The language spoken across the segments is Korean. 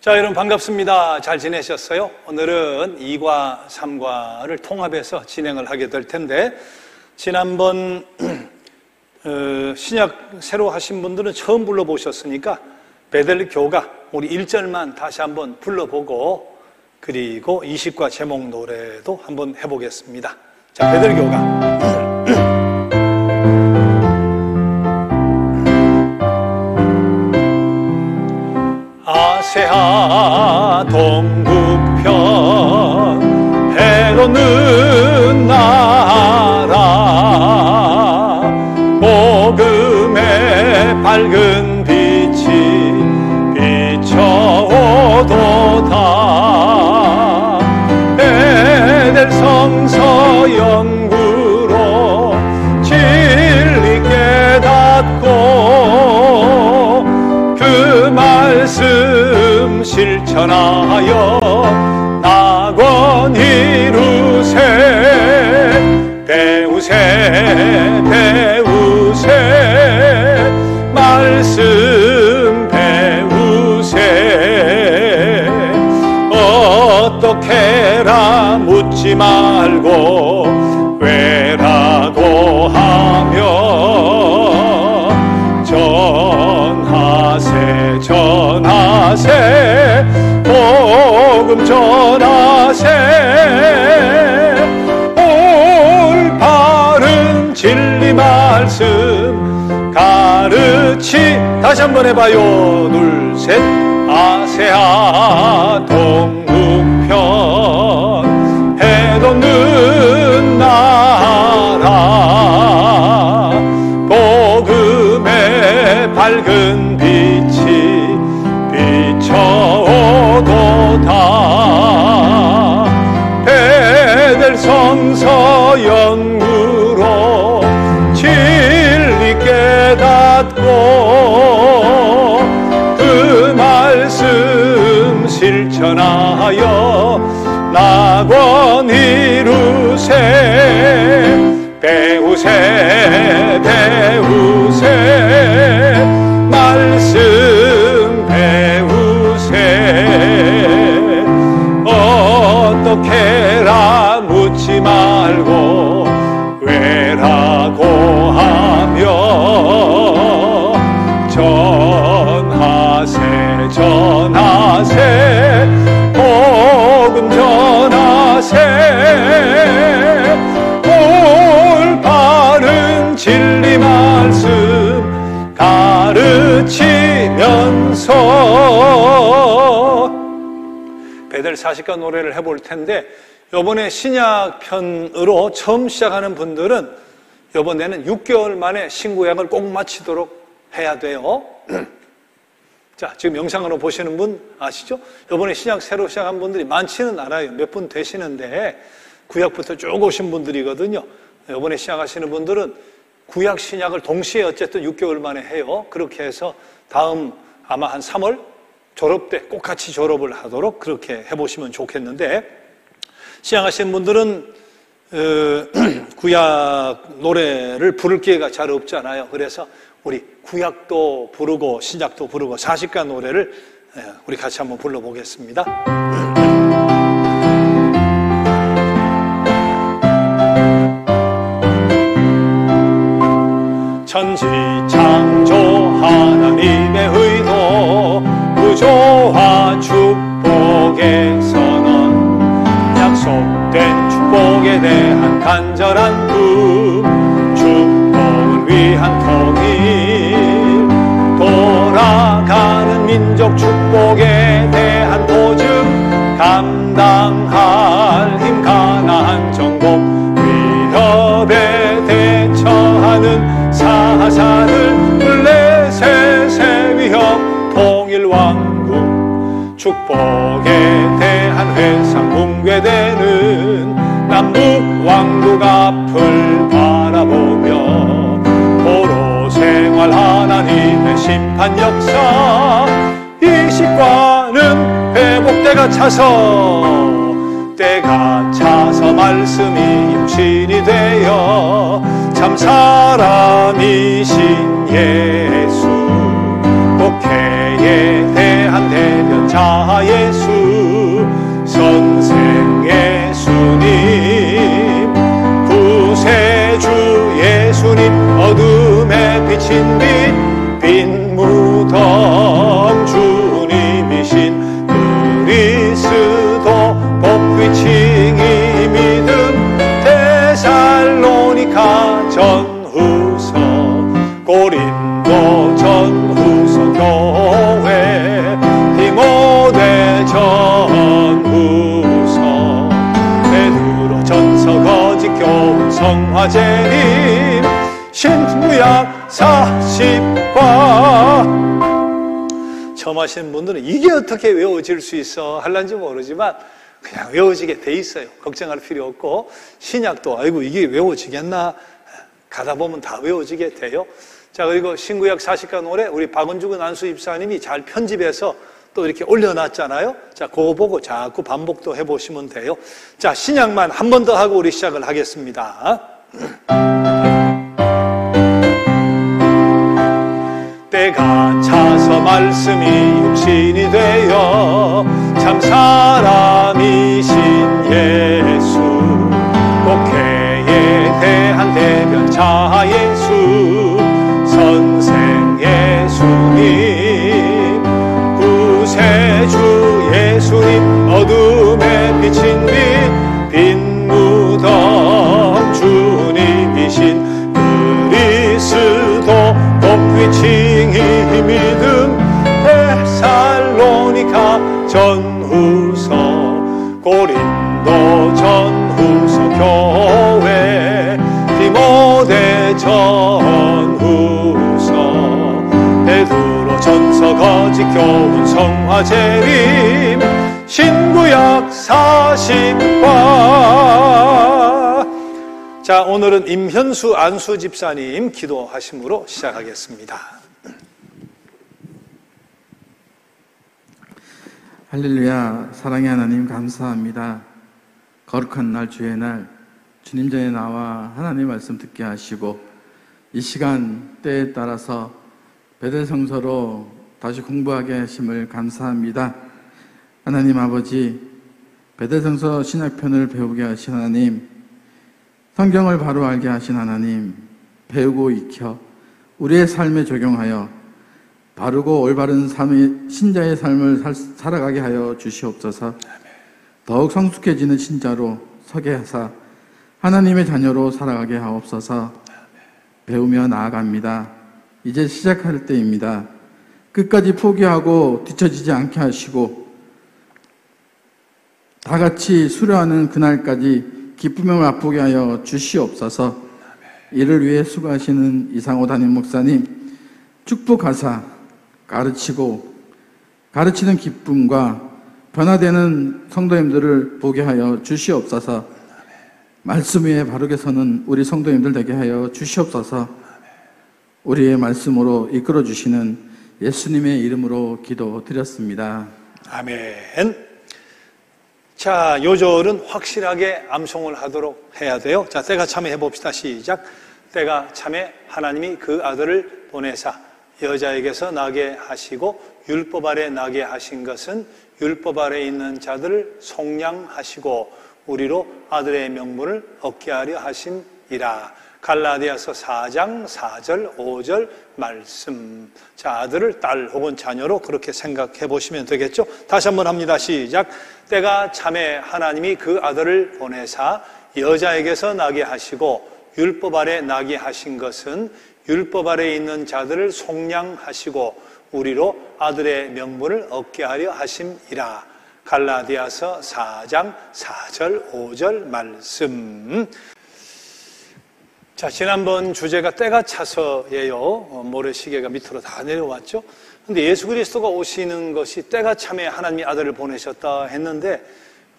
자, 여러분 반갑습니다. 잘 지내셨어요? 오늘은 2과 3과를 통합해서 진행을 하게 될 텐데, 지난번 신약 새로 하신 분들은 처음 불러보셨으니까 베들교가 우리 1절만 다시 한번 불러보고, 그리고 20과 제목 노래도 한번 해보겠습니다. 자, 베들교가 아세아 동북편 해로는 나라, 복음의 밝은 빛이 비춰오도다. 베델 성서 영구로 진리 깨닫고 그 말씀 실천하여 낙원 이루세. 배우세 배우세 말씀 배우세. 어떻게라 묻지 말고 왜라고 하며 전하세 복음 전하세. 올바른 진리 말씀 가르치. 다시 한번 해봐요. 둘, 셋. 아세아 동북편 해돋는 나라, 복음의 밝은 빛이 비춰오도다. 베델 성서 영구로 진리 깨닫고 그 말씀 실천하여 낙원 이루세. 배우세 배우세 말씀 배우세. 어떻게라 묻지 말고 왜라고 하며 전하세 복음 전하세. 올바른 진리 말씀 가르치면서. 베델 40가 노래를 해볼 텐데, 이번에 신약 편으로 처음 시작하는 분들은 이번에는 6개월 만에 신구약을 꼭 마치도록 해야 돼요. 자, 지금 영상으로 보시는 분 아시죠? 이번에 신약 새로 시작한 분들이 많지는 않아요. 몇 분 되시는데 구약부터 쭉 오신 분들이거든요. 이번에 시작하시는 분들은 구약 신약을 동시에 어쨌든 6개월 만에 해요. 그렇게 해서 다음 아마 한 3월 졸업 때 꼭 같이 졸업을 하도록 그렇게 해보시면 좋겠는데, 시작하시는 분들은 구약 노래를 부를 기회가 잘 없잖아요. 그래서 우리 구약도 부르고 신약도 부르고 40가 노래를 우리 같이 한번 불러보겠습니다. 천지 창조 하나님의 의도, 구조와 축복의 선언, 약속된 축복에 대한 간절한 꿈, 축복을 위한 통일, 돌아가는 민족 축복에 대한 보증, 감당할 힘 가나안 정복, 위협에 대처하는 사사들, 블레셋의 위협, 통일왕국, 축복에 대한 회상 붕괴되는 남북왕국 앞을 바라보며 도로 생활 하나님의 심판 역사, 이 시과는 회복때가 차서 말씀이 육신이 되어 참 사람이신 예수, 목회에 대한 대변 자 예수 선생 예수님 구세주 예수님 어둠에 비친 빈 무덤 주님이신 그리스도 복귀칭이 믿음 데살로니가 전후서 고린도 전후서 교회 디모데 전후서 베드로 전서 거짓 교훈 성화재림 신구약 40과 처음 하시는 분들은 이게 어떻게 외워질 수 있어 할란지 모르지만 그냥 외워지게 돼 있어요. 걱정할 필요 없고 신약도 아이고 이게 외워지겠나 가다 보면 다 외워지게 돼요. 자, 그리고 신구약 40과 노래 우리 박은주근 안수 입사님이 잘 편집해서 또 이렇게 올려놨잖아요. 자, 그거 보고 자꾸 반복도 해보시면 돼요. 자, 신약만 한 번 더 하고 우리 시작을 하겠습니다. 때가 차서 말씀이 육신이 되어 참 사람이신 예수 목회에 대한 대변 자 예수 선생 예수님 구세주 예수님 어둠에 비친 빈 무덤 주님이신 그리스도 복귀칭이 믿음 데살로니가 전후서 고린도 전후서 교회 디모데 전후서 베드로 전서 거짓 교훈 성화재림 신구약 40과 자, 오늘은 임현수 안수 집사님 기도하심으로 시작하겠습니다. 할렐루야. 사랑의 하나님 감사합니다. 거룩한 날 주의 날 주님 전에 나와 하나님 말씀 듣게 하시고 이 시간 때에 따라서 베델 성서로 다시 공부하게 하심을 감사합니다. 하나님 아버지 베델 성서 신약편을 배우게 하신 하나님 성경을 바로 알게 하신 하나님 배우고 익혀 우리의 삶에 적용하여 바르고 올바른 삶의 신자의 삶을 살아가게 하여 주시옵소서. 더욱 성숙해지는 신자로 서게 하사 하나님의 자녀로 살아가게 하옵소서. 배우며 나아갑니다. 이제 시작할 때입니다. 끝까지 포기하고 뒤처지지 않게 하시고 다 같이 수료하는 그날까지 기쁨을 맛보게 하여 주시옵소서. 이를 위해 수고하시는 이상호 담임 목사님 축복하사 가르치고 가르치는 기쁨과 변화되는 성도님들을 보게 하여 주시옵소서. 말씀 위에 바르게 서는 우리 성도님들 되게 하여 주시옵소서. 우리의 말씀으로 이끌어 주시는 예수님의 이름으로 기도드렸습니다. 아멘. 자, 요절은 확실하게 암송을 하도록 해야 돼요. 자, 때가 참에 해봅시다. 시작. 때가 참에 하나님이 그 아들을 보내사 여자에게서 나게 하시고 율법 아래 나게 하신 것은 율법 아래 있는 자들을 속량하시고 우리로 아들의 명분을 얻게 하려 하심이라. 갈라디아서 4장 4절 5절 말씀. 자, 아들을 딸 혹은 자녀로 그렇게 생각해 보시면 되겠죠. 다시 한번 합니다. 시작. 때가 참에 하나님이 그 아들을 보내사 여자에게서 나게 하시고 율법 아래 나게 하신 것은 율법 아래 있는 자들을 속량하시고 우리로 아들의 명분을 얻게 하려 하심이라. 갈라디아서 4장 4절 5절 말씀. 자, 지난번 주제가 때가 차서예요. 모래시계가 밑으로 다 내려왔죠. 근데 예수 그리스도가 오시는 것이 때가 참에 하나님이 아들을 보내셨다 했는데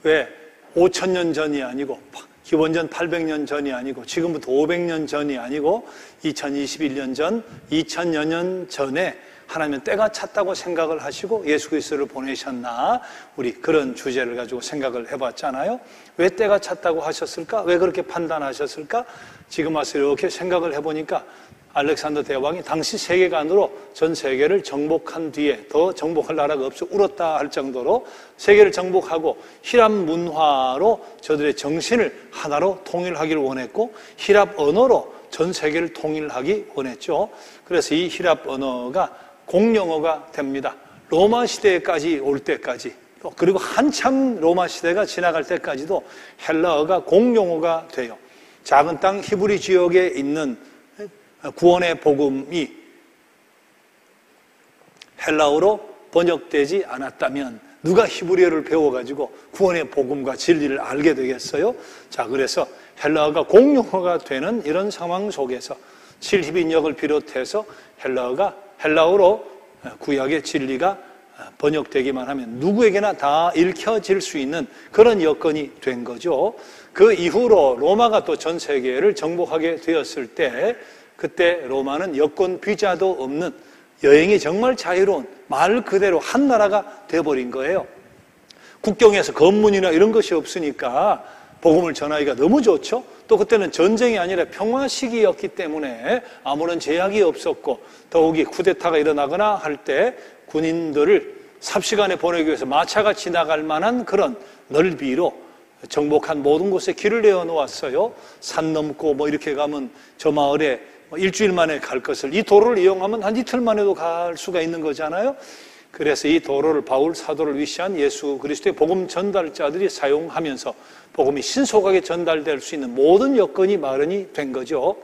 왜 5,000년 전이 아니고 기원전 800년 전이 아니고 지금부터 500년 전이 아니고 2021년 전 2000여 년 전에 하나님은 때가 찼다고 생각을 하시고 예수 그리스도를 보내셨나? 우리 그런 주제를 가지고 생각을 해봤잖아요. 왜 때가 찼다고 하셨을까? 왜 그렇게 판단하셨을까? 지금 와서 이렇게 생각을 해보니까 알렉산더 대왕이 당시 세계관으로 전 세계를 정복한 뒤에 더 정복할 나라가 없어 울었다 할 정도로 세계를 정복하고 히랍 문화로 저들의 정신을 하나로 통일하기를 원했고 히랍 언어로 전 세계를 통일하기 원했죠. 그래서 이 히랍 언어가 공용어가 됩니다. 로마 시대까지 올 때까지, 그리고 한참 로마 시대가 지나갈 때까지도 헬라어가 공용어가 돼요. 작은 땅 히브리 지역에 있는 구원의 복음이 헬라어로 번역되지 않았다면 누가 히브리어를 배워가지고 구원의 복음과 진리를 알게 되겠어요? 자, 그래서 헬라어가 공용어가 되는 이런 상황 속에서 70인역을 비롯해서 헬라어로 구약의 진리가 번역되기만 하면 누구에게나 다 읽혀질 수 있는 그런 여건이 된 거죠. 그 이후로 로마가 또 전 세계를 정복하게 되었을 때 그때 로마는 여권 비자도 없는 여행이 정말 자유로운 말 그대로 한 나라가 돼버린 거예요. 국경에서 검문이나 이런 것이 없으니까 복음을 전하기가 너무 좋죠. 또 그때는 전쟁이 아니라 평화 시기였기 때문에 아무런 제약이 없었고 더욱이 쿠데타가 일어나거나 할 때 군인들을 삽시간에 보내기 위해서 마차가 지나갈 만한 그런 넓이로 정복한 모든 곳에 길을 내어 놓았어요. 산 넘고 이렇게 가면 저 마을에 일주일 만에 갈 것을 이 도로를 이용하면 한 이틀 만에도 갈 수가 있는 거잖아요. 그래서 이 도로를 바울 사도를 위시한 예수 그리스도의 복음 전달자들이 사용하면서 복음이 신속하게 전달될 수 있는 모든 여건이 마련이 된 거죠.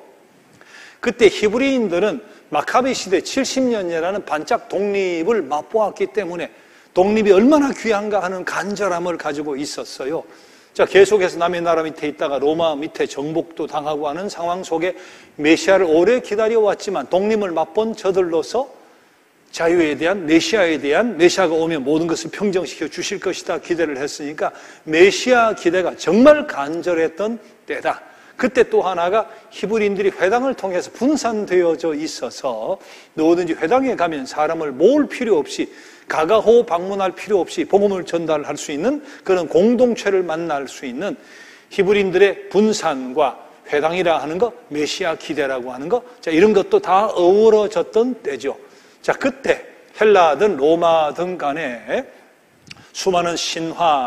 그때 히브리인들은 마카비 시대 70년이라는 반짝 독립을 맛보았기 때문에 독립이 얼마나 귀한가 하는 간절함을 가지고 있었어요. 자, 계속해서 남의 나라 밑에 있다가 로마 밑에 정복도 당하고 하는 상황 속에 메시아를 오래 기다려왔지만 독립을 맛본 저들로서 자유에 대한 메시아가 오면 모든 것을 평정시켜 주실 것이다 기대를 했으니까 메시아 기대가 정말 간절했던 때다. 그때 또 하나가 히브리인들이 회당을 통해서 분산되어져 있어서 누구든지 회당에 가면 사람을 모을 필요 없이 가가호 방문할 필요 없이 복음을 전달할 수 있는 그런 공동체를 만날 수 있는 히브리인들의 분산과 회당이라 하는 거, 메시아 기대라고 하는 거, 자, 이런 것도 다 어우러졌던 때죠. 자, 그때 헬라든 로마든 간에 수많은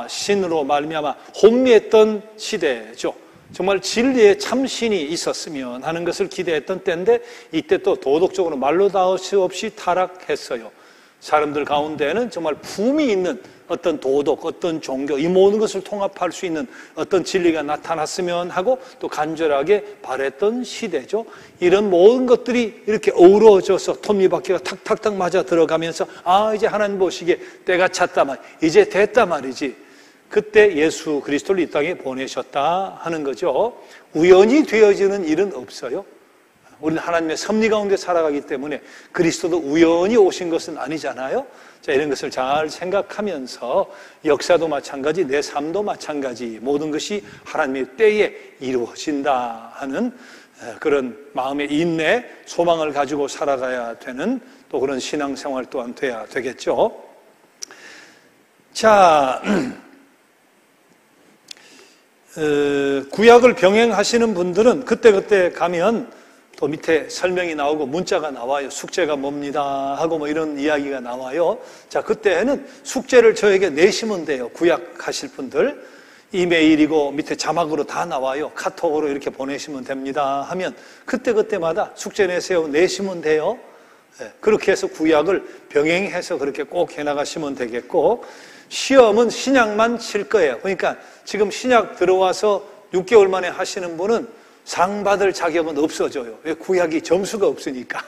신으로 말미암아 혼미했던 시대죠. 정말 진리의 참신이 있었으면 하는 것을 기대했던 때인데 이때 또 도덕적으로 말로 닿을 수 없이 타락했어요. 사람들 가운데는 정말 품이 있는 어떤 도덕, 어떤 종교, 이 모든 것을 통합할 수 있는 어떤 진리가 나타났으면 하고 또 간절하게 바랬던 시대죠. 이런 모든 것들이 이렇게 어우러져서 톱니바퀴가 탁탁탁 맞아 들어가면서 이제 하나님 보시기에 때가 찼다 말, 이제 됐다 말이지. 그때 예수 그리스도를 이 땅에 보내셨다 하는 거죠. 우연히 되어지는 일은 없어요. 우리는 하나님의 섭리 가운데 살아가기 때문에 그리스도도 우연히 오신 것은 아니잖아요. 자, 이런 것을 잘 생각하면서 역사도 마찬가지, 내 삶도 마찬가지, 모든 것이 하나님의 때에 이루어진다 하는 그런 마음의 인내, 소망을 가지고 살아가야 되는 또 그런 신앙생활 또한 돼야 되겠죠. 자, 구약을 병행하시는 분들은 그때 가면 또 밑에 설명이 나오고 문자가 나와요. 숙제가 뭡니다 하고 이런 이야기가 나와요. 자, 그때는 숙제를 저에게 내시면 돼요. 구약 하실 분들. 이메일이고 밑에 자막으로 다 나와요. 카톡으로 이렇게 보내시면 됩니다 하면 그때마다 숙제 내시면 돼요. 그렇게 해서 구약을 병행해서 그렇게 꼭 해나가시면 되겠고, 시험은 신약만 칠 거예요. 그러니까 지금 신약 들어와서 6개월 만에 하시는 분은 상 받을 자격은 없어져요. 왜? 구약이 점수가 없으니까.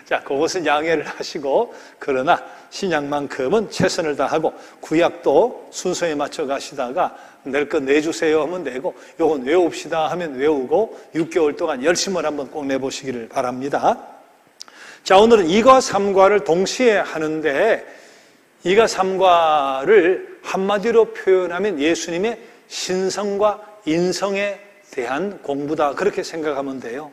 자, 그것은 양해를 하시고, 그러나 신약만큼은 최선을 다하고 구약도 순서에 맞춰 가시다가 낼 거 내주세요 하면 내고, 요건 외웁시다 하면 외우고 6개월 동안 열심을 한번 꼭 내보시기를 바랍니다. 자, 오늘은 2과 3과를 동시에 하는데 2과 3과를 한마디로 표현하면 예수님의 신성과 인성에 대한 공부다, 그렇게 생각하면 돼요.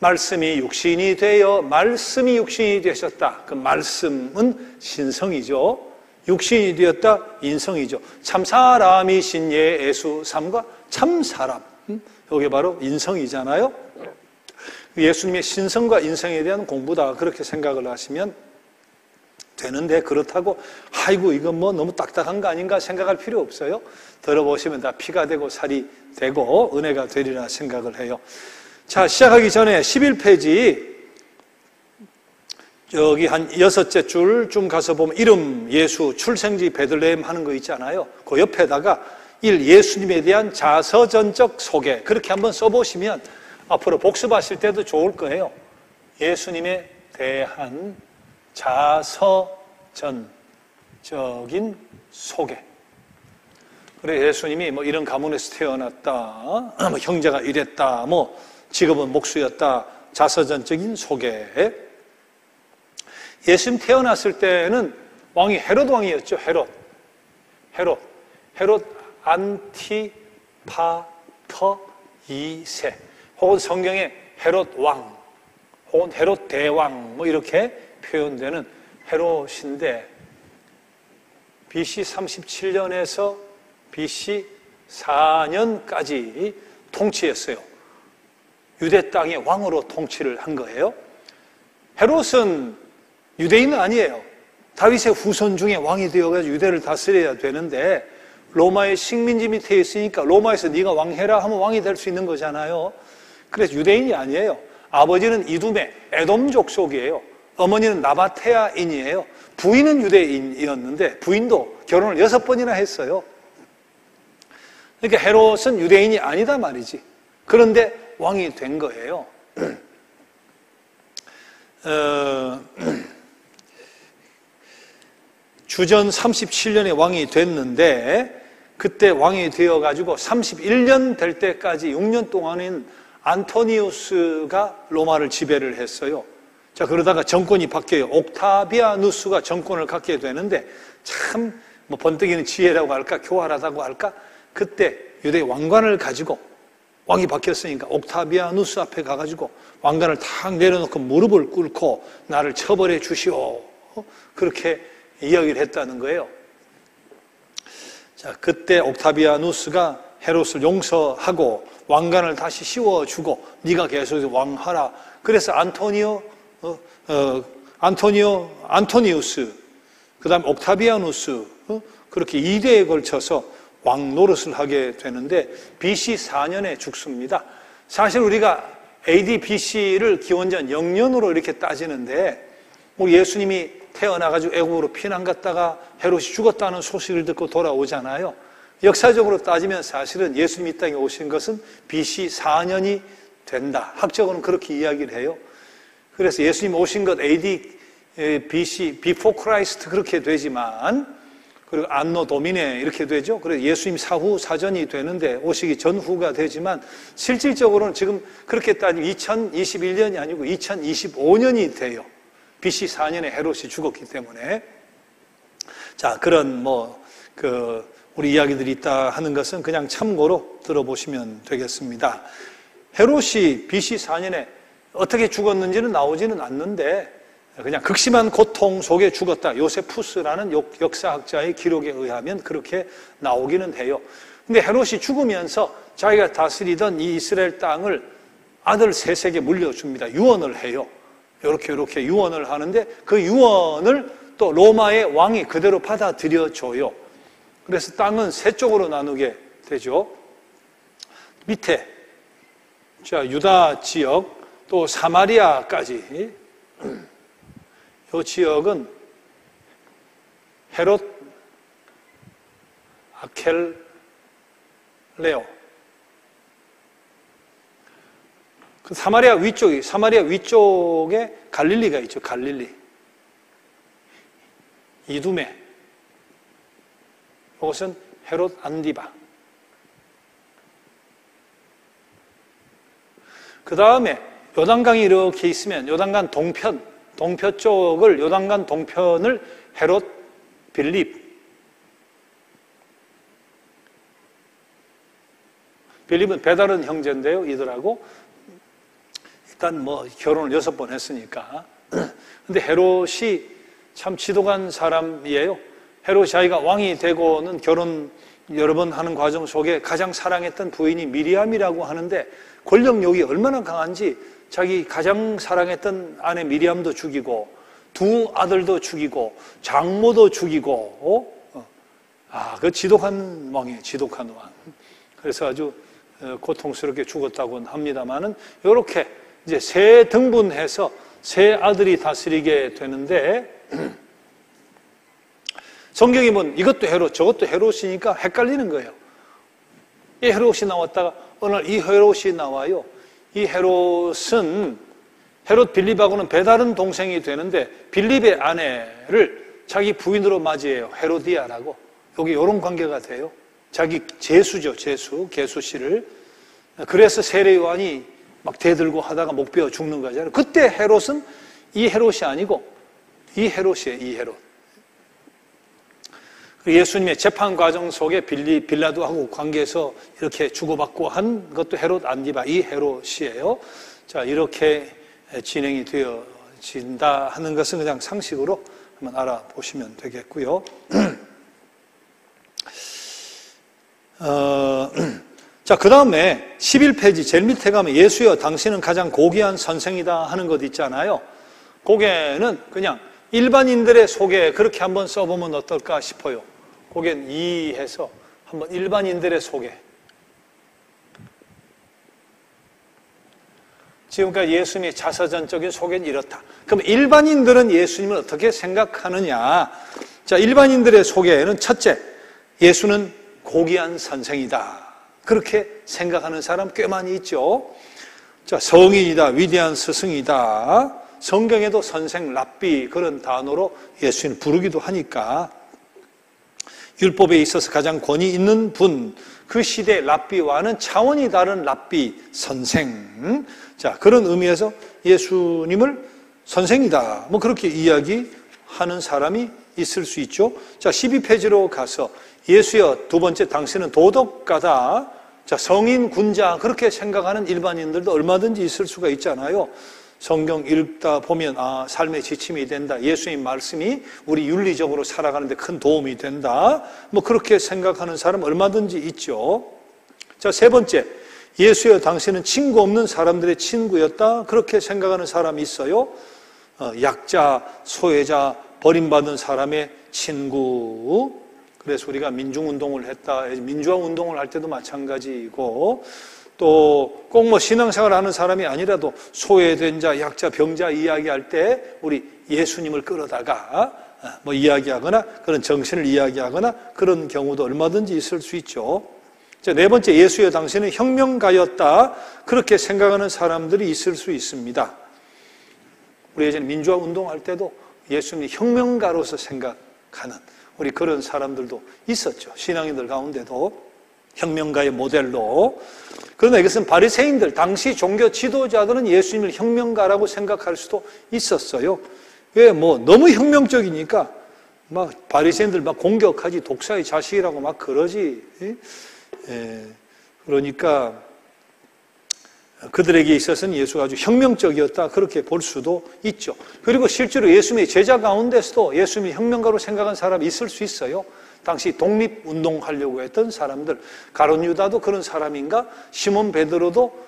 말씀이 육신이 되어 말씀이 육신이 되셨다. 그 말씀은 신성이죠. 육신이 되었다, 인성이죠. 참사람이신 예수 3과 참사람, 이게 바로 인성이잖아요. 예수님의 신성과 인성에 대한 공부다 그렇게 생각을 하시면 되는데, 그렇다고 아이고 이건 뭐 너무 딱딱한 거 아닌가 생각할 필요 없어요. 들어보시면 다 피가 되고 살이 되고 은혜가 되리라 생각을 해요. 자, 시작하기 전에 11페이지 여기 한 6째 줄쯤 가서 보면 이름 예수 출생지 베들레헴 하는 거 있잖아요. 그 옆에다가 예수님에 대한 자서전적 소개 그렇게 한번 써보시면 앞으로 복습하실 때도 좋을 거예요. 예수님에 대한 자서전적인 소개. 그래, 예수님이 뭐 이런 가문에서 태어났다, 뭐 형제가 이랬다, 뭐 직업은 목수였다, 자서전적인 소개. 예수님 태어났을 때는 왕이 헤롯 왕이었죠. 헤롯 안티파터 2세, 혹은 성경에 헤롯 왕, 혹은 헤롯 대왕 뭐 이렇게 표현되는 헤롯인데, BC 37년에서 BC 4년까지 통치했어요. 유대 땅의 왕으로 통치를 한 거예요. 헤롯은 유대인은 아니에요. 다윗의 후손 중에 왕이 되어가지고 유대를 다스려야 되는데, 로마의 식민지 밑에 있으니까 로마에서 네가 왕해라 하면 왕이 될 수 있는 거잖아요. 그래서 유대인이 아니에요. 아버지는 이두메, 에돔 족속이에요. 어머니는 나바테아인이에요. 부인은 유대인이었는데 부인도 결혼을 6번이나 했어요. 그러니까 헤롯은 유대인이 아니다 말이지. 그런데 왕이 된 거예요. 주전 37년에 왕이 됐는데, 그때 왕이 되어가지고 31년 될 때까지 6년 동안은 안토니우스가 로마를 지배를 했어요. 자, 그러다가 정권이 바뀌어요. 옥타비아누스가 정권을 갖게 되는데, 참 뭐 번뜩이는 지혜라고 할까, 교활하다고 할까, 그때 유대 왕관을 가지고, 왕이 바뀌었으니까 옥타비아누스 앞에 가가지고 왕관을 탁 내려놓고 무릎을 꿇고 나를 처벌해 주시오, 그렇게 이야기를 했다는 거예요. 자, 그때 옥타비아누스가 헤롯을 용서하고 왕관을 다시 씌워주고 네가 계속 왕하라. 그래서 안토니우스, 그 다음에 옥타비아누스, 그렇게 2대에 걸쳐서 왕 노릇을 하게 되는데 BC 4년에 죽습니다. 사실 우리가 AD BC를 기원전 0년으로 이렇게 따지는데, 우리 예수님이 태어나가지고 애국으로 피난 갔다가 헤롯이 죽었다는 소식을 듣고 돌아오잖아요. 역사적으로 따지면 사실은 예수님이 이 땅에 오신 것은 BC 4년이 된다. 학적으로는 그렇게 이야기를 해요. 그래서 예수님 오신 것 AD BC, Before Christ 그렇게 되지만, 그리고 안노 도미네 이렇게 되죠. 그래서 예수님 사후 사전이 되는데 오시기 전후가 되지만, 실질적으로는 지금 그렇게 따지면 2021년이 아니고 2025년이 돼요. BC 4년에 헤롯이 죽었기 때문에. 자, 그런 우리 이야기들이 있다 하는 것은 그냥 참고로 들어보시면 되겠습니다. 헤롯이 BC 4년에 어떻게 죽었는지는 나오지는 않는데, 그냥 극심한 고통 속에 죽었다. 요세푸스라는 역사학자의 기록에 의하면 그렇게 나오기는 해요. 근데 헤롯이 죽으면서 자기가 다스리던 이 이스라엘 땅을 아들 셋에게 물려줍니다. 유언을 해요. 이렇게 유언을 하는데, 그 유언을 또 로마의 왕이 그대로 받아들여줘요. 그래서 땅은 세 쪽으로 나누게 되죠. 밑에, 자, 유다 지역, 또 사마리아까지. 이 지역은 헤롯 아켈레오, 그 사마리아 위쪽에 갈릴리가 있죠. 갈릴리, 이두메, 이것은 헤롯 안디바. 그 다음에 요단강이 이렇게 있으면 요단강 동표 쪽을, 요단강 동편을 헤롯 빌립은 배다른 형제인데요, 이들하고. 일단 결혼을 6번 했으니까. 근데 헤롯이 참 지독한 사람이에요. 헤롯이 자기가 왕이 되고는 결혼 여러 번 하는 과정 속에 가장 사랑했던 부인이 미리암이라고 하는데, 권력욕이 얼마나 강한지 자기 가장 사랑했던 아내 미리암도 죽이고 두 아들도 죽이고 장모도 죽이고 그 지독한 왕이에요. 지독한 왕. 그래서 아주 고통스럽게 죽었다고는 합니다만은 이렇게 이제 세 등분해서 세 아들이 다스리게 되는데 성경이 보면 이것도 헤롯 저것도 헤롯이니까 헷갈리는 거예요. 이 헤롯이 나왔다가 어느 날 이 헤롯이 나와요. 이 헤롯은 헤롯 빌립하고는 배다른 동생이 되는데 빌립의 아내를 자기 부인으로 맞이해요. 헤로디아라고. 여기 이런 관계가 돼요. 자기 제수죠. 개수씨를. 그래서 세례요한이 막 대들고 하다가 목 베어 죽는 거잖아요. 그때 헤롯은 이 헤롯이 아니고 이 헤롯이에요. 이 헤롯. 예수님의 재판 과정 속에 빌라도하고 관계에서 이렇게 주고받고 한 것도 헤롯 안디바, 이 헤롯이에요. 자, 이렇게 진행이 되어진다 하는 것은 그냥 상식으로 한번 알아보시면 되겠고요. 자, 그 다음에 11페이지 제일 밑에 가면 예수여 당신은 가장 고귀한 선생이다 하는 것 있잖아요. 거기에는 그냥 일반인들의 소개 그렇게 한번 써보면 어떨까 싶어요. 거기엔 이해해서 한번 일반인들의 소개. 지금까지 예수님의 자서전적인 소개는 이렇다. 그럼 일반인들은 예수님을 어떻게 생각하느냐? 자, 일반인들의 소개는 첫째, 예수는 고귀한 선생이다. 그렇게 생각하는 사람 꽤 많이 있죠. 자, 성인이다, 위대한 스승이다. 성경에도 선생, 랍비 그런 단어로 예수님을 부르기도 하니까 율법에 있어서 가장 권위 있는 분, 그 시대 랍비와는 차원이 다른 랍비, 선생. 자, 그런 의미에서 예수님을 선생이다. 뭐 그렇게 이야기하는 사람이 있을 수 있죠. 자, 12페이지로 가서 예수여 두 번째 당신은 도덕가다. 자, 성인 군자 그렇게 생각하는 일반인들도 얼마든지 있을 수가 있잖아요. 성경 읽다 보면 삶의 지침이 된다. 예수님 말씀이 우리 윤리적으로 살아가는데 큰 도움이 된다. 뭐 그렇게 생각하는 사람 얼마든지 있죠. 자, 세 번째, 예수여 당신은 친구 없는 사람들의 친구였다. 그렇게 생각하는 사람이 있어요. 약자, 소외자, 버림받은 사람의 친구. 그래서 우리가 민중운동을 했다. 민주화 운동을 할 때도 마찬가지이고 또 꼭 뭐 신앙생활 하는 사람이 아니라도 소외된 자, 약자, 병자 이야기할 때 우리 예수님을 끌어다가 뭐 이야기하거나 그런 정신을 이야기하거나 그런 경우도 얼마든지 있을 수 있죠. 자, 네 번째, 예수여 당신은 혁명가였다. 그렇게 생각하는 사람들이 있을 수 있습니다. 우리 예전에 민주화 운동할 때도 예수님이 혁명가로서 생각하는 우리 그런 사람들도 있었죠. 신앙인들 가운데도 혁명가의 모델로. 그러나 이것은 바리새인들, 당시 종교 지도자들은 예수님을 혁명가라고 생각할 수도 있었어요. 왜? 뭐 너무 혁명적이니까 막 바리새인들 막 공격하지, 독사의 자식이라고 막 그러지. 그러니까 그들에게 있어서는 예수가 아주 혁명적이었다 그렇게 볼 수도 있죠. 그리고 실제로 예수님의 제자 가운데서도 예수님이 혁명가로 생각한 사람이 있을 수 있어요. 당시 독립운동하려고 했던 사람들, 가룟 유다도 그런 사람인가, 시몬 베드로도